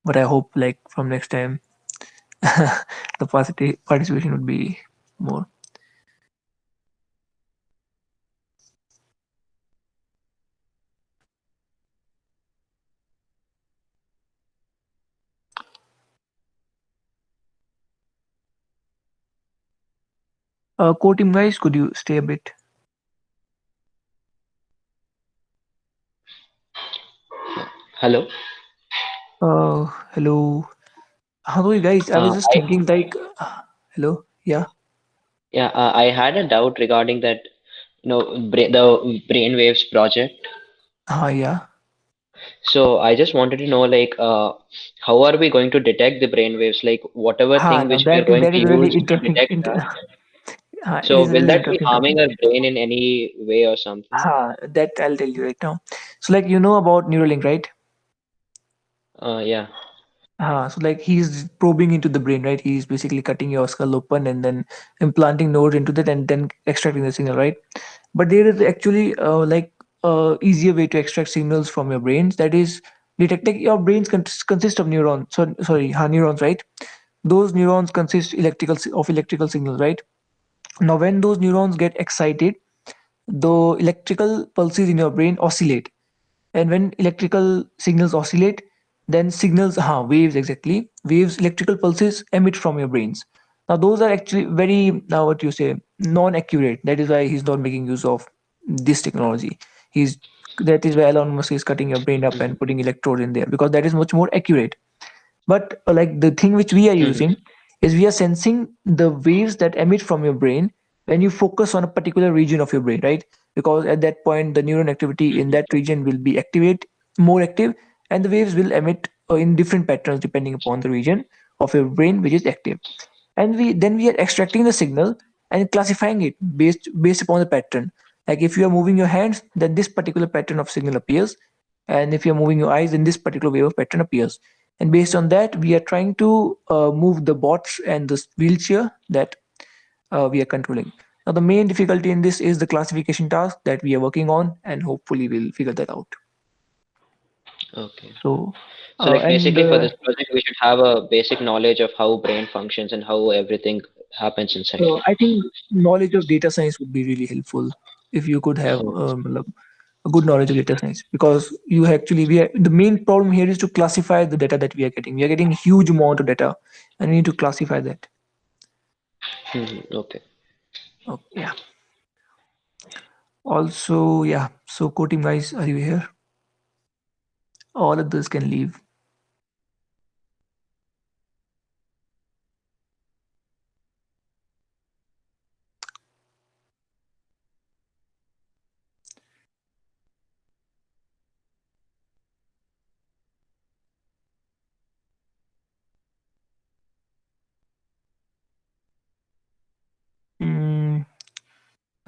but I hope like from next time, the participation would be more. Core team guys, could you stay a bit? Hello. Hello. How are you guys? I was just I thinking like, hello. Yeah. Yeah, I had a doubt regarding that, the brainwaves project. Yeah. So I just wanted to know, like, how are we going to detect the brainwaves? Like, whatever thing Now which we are that going that to is really use to interesting. detect that. It So is a will really that be interesting topic. harming our brain in any way or something? That I'll tell you right now. So like you know about Neuralink, right? Yeah. So like he's probing into the brain, right? He's basically cutting your skull open and then implanting nodes into that and then extracting the signal, right? But there is actually easier way to extract signals from your brains. That is detecting your brains consist of neurons. Neurons, right? Those neurons consist of electrical signals, right? Now, when those neurons get excited, the electrical pulses in your brain oscillate, and when electrical signals oscillate, then waves, exactly, waves, electrical pulses emit from your brains. Now those are actually very, now what you say, non-accurate. That is why he's not making use of this technology. He's That is why Elon Musk is cutting your brain up and putting electrodes in there, because that is much more accurate. But like the thing which we are using is we are sensing the waves that emit from your brain when you focus on a particular region of your brain, right? Because at that point the neuron activity in that region will be more active, and the waves will emit in different patterns depending upon the region of your brain which is active. And we are extracting the signal and classifying it based upon the pattern. Like if you are moving your hands, then this particular pattern of signal appears, and if you're moving your eyes, then this particular wave of pattern appears. And based on that, we are trying to move the bots and the wheelchair that we are controlling. Now the main difficulty in this is the classification task that we are working on, and hopefully we'll figure that out. Okay. So So like and basically for this project, we should have a basic knowledge of how brain functions and how everything happens inside. I think knowledge of data science would be really helpful if you could have a good knowledge of data science, because the main problem here is to classify the data that we are getting. We are getting huge amount of data, and we need to classify that. Okay. Yeah. Also, yeah. So, core team guys, are you here? All of this can leave.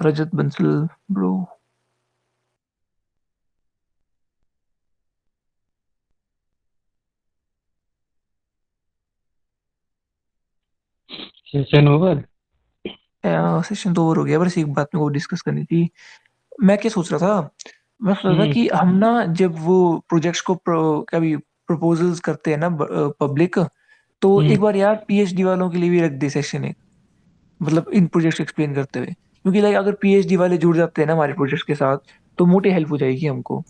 Rajat Bansal, bro. Session over session तो over हो गया, बस एक बात मेरे को discuss करनी थी। मैं क्या सोच रहा था, मैं सोच रहा था कि हम ना जब वो प्रोजेक्ट्स को कभी प्रपोजल्स करते हैं ना पब्लिक, तो एक बार यार पीएचडी वालों के लिए भी रख दे सेशन एक, मतलब इन प्रोजेक्ट्स एक्सप्लेन करते हुए, क्योंकि लाइक अगर पीएचडी वाले जुड़ जाते हैं ना हमारे प्रोजेक्ट्स के साथ, तो मोटी हेल्प हो जाएगी हमको।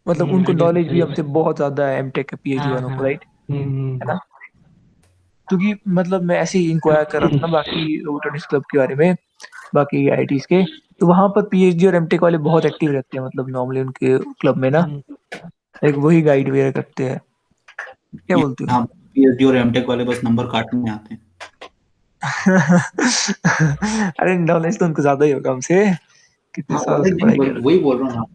मतलब उनको नॉलेज भी हमसे बहुत ज्यादा है एमटेक पीएचडी वालों को, राइट? है ना? क्योंकि मतलब मैं ऐसे ही इंक्वायर कर रहा था ना बाकी रोबोटिक्स क्लब के बारे में, बाकी आईआईटीज के, तो वहां पर पीएचडी और एमटेक वाले बहुत एक्टिव रहते हैं, मतलब नॉर्मली उनके क्लब में ना, एक वही गाइड वगैरह करते हैं। क्या बोलते हो? हाँ, पीएचडी और एमटेक वाले बस नंबर काटने आते हैं। अरे नॉलेज तो उनको ज्यादा ही होगा हमसे, कितने साल से पढ़ाई कर वही बोल रहा हूँ।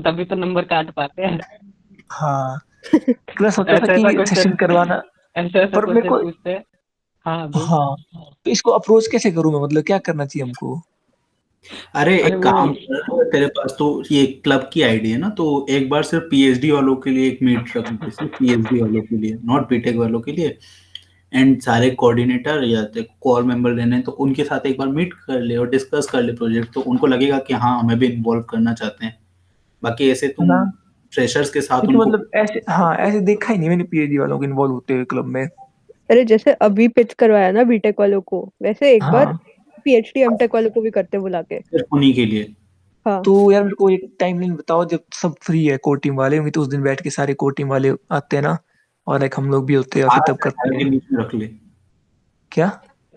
तभी तो नंबर काट पाते हैं। हाँ, मैं सोचा था कि सेशन करवाना, ऐसा पर मेरे को पूछते हैं। हाँ, तो इसको अप्रोच कैसे करूँ मैं, मतलब क्या करना चाहिए हमको? अरे एक काम कर, तेरे पास तो ये क्लब की आईडी है ना, तो एक बार सिर्फ पीएचडी वालों के लिए एक मीट रख दे, सिर्फ पीएचडी वालों के लिए, नॉट बीटेक वालों के लिए। एंड सारे कोऑर्डिनेटर या कोर मेंबर लेने हैं, तो उनके साथ एक बार मीट कर ले और डिस्कस कर ले प्रोजेक्ट, तो उनको लगेगा कि हाँ हमें भी इन्वॉल्व करना चाहते हैं। बाकी ऐसे तुम फ्रेशर्स के साथ उनको मतलब ऐसे देखा ही नहीं मैंने पीएचडी वालों को इन्वॉल्व होते हुए क्लब में। अरे जैसे अभी पिच करवाया ना बीटेक वालों को, वैसे एक बार पीएचडी एमटेक वालों को भी करते बुला के, सिर्फ उन्हीं के लिए। हाँ। तो यार मेरे को एक टाइमलाइन बताओ जब सब फ्री है कोर टीम वाले, तो उस दिन बैठ के सारे कोर टीम वाले आते हैं ना, और लाइक हम लोग भी होते हैं, फिर तब करते हैं। के बीच में रख ले। क्या?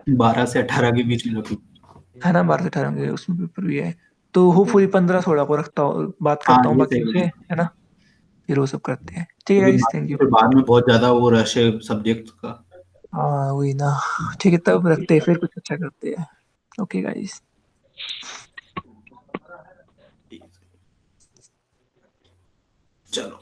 12 से 18 के बीच में रख ले, है ना? 12 से 18 के उसमें पेपर भी है, तो होपफुली 15-16 को रखता हूँ, बात करता हूँ बाकी से, है ना? फिर वो सब करते हैं। ठीक है गाइस, थैंक यू। फिर बाद में बहुत ज्यादा वो रश है सब्जेक्ट का। हाँ वही ना। ठीक है, तब रखते हैं, फिर कुछ अच्छा करते हैं। Okay guys. चलो।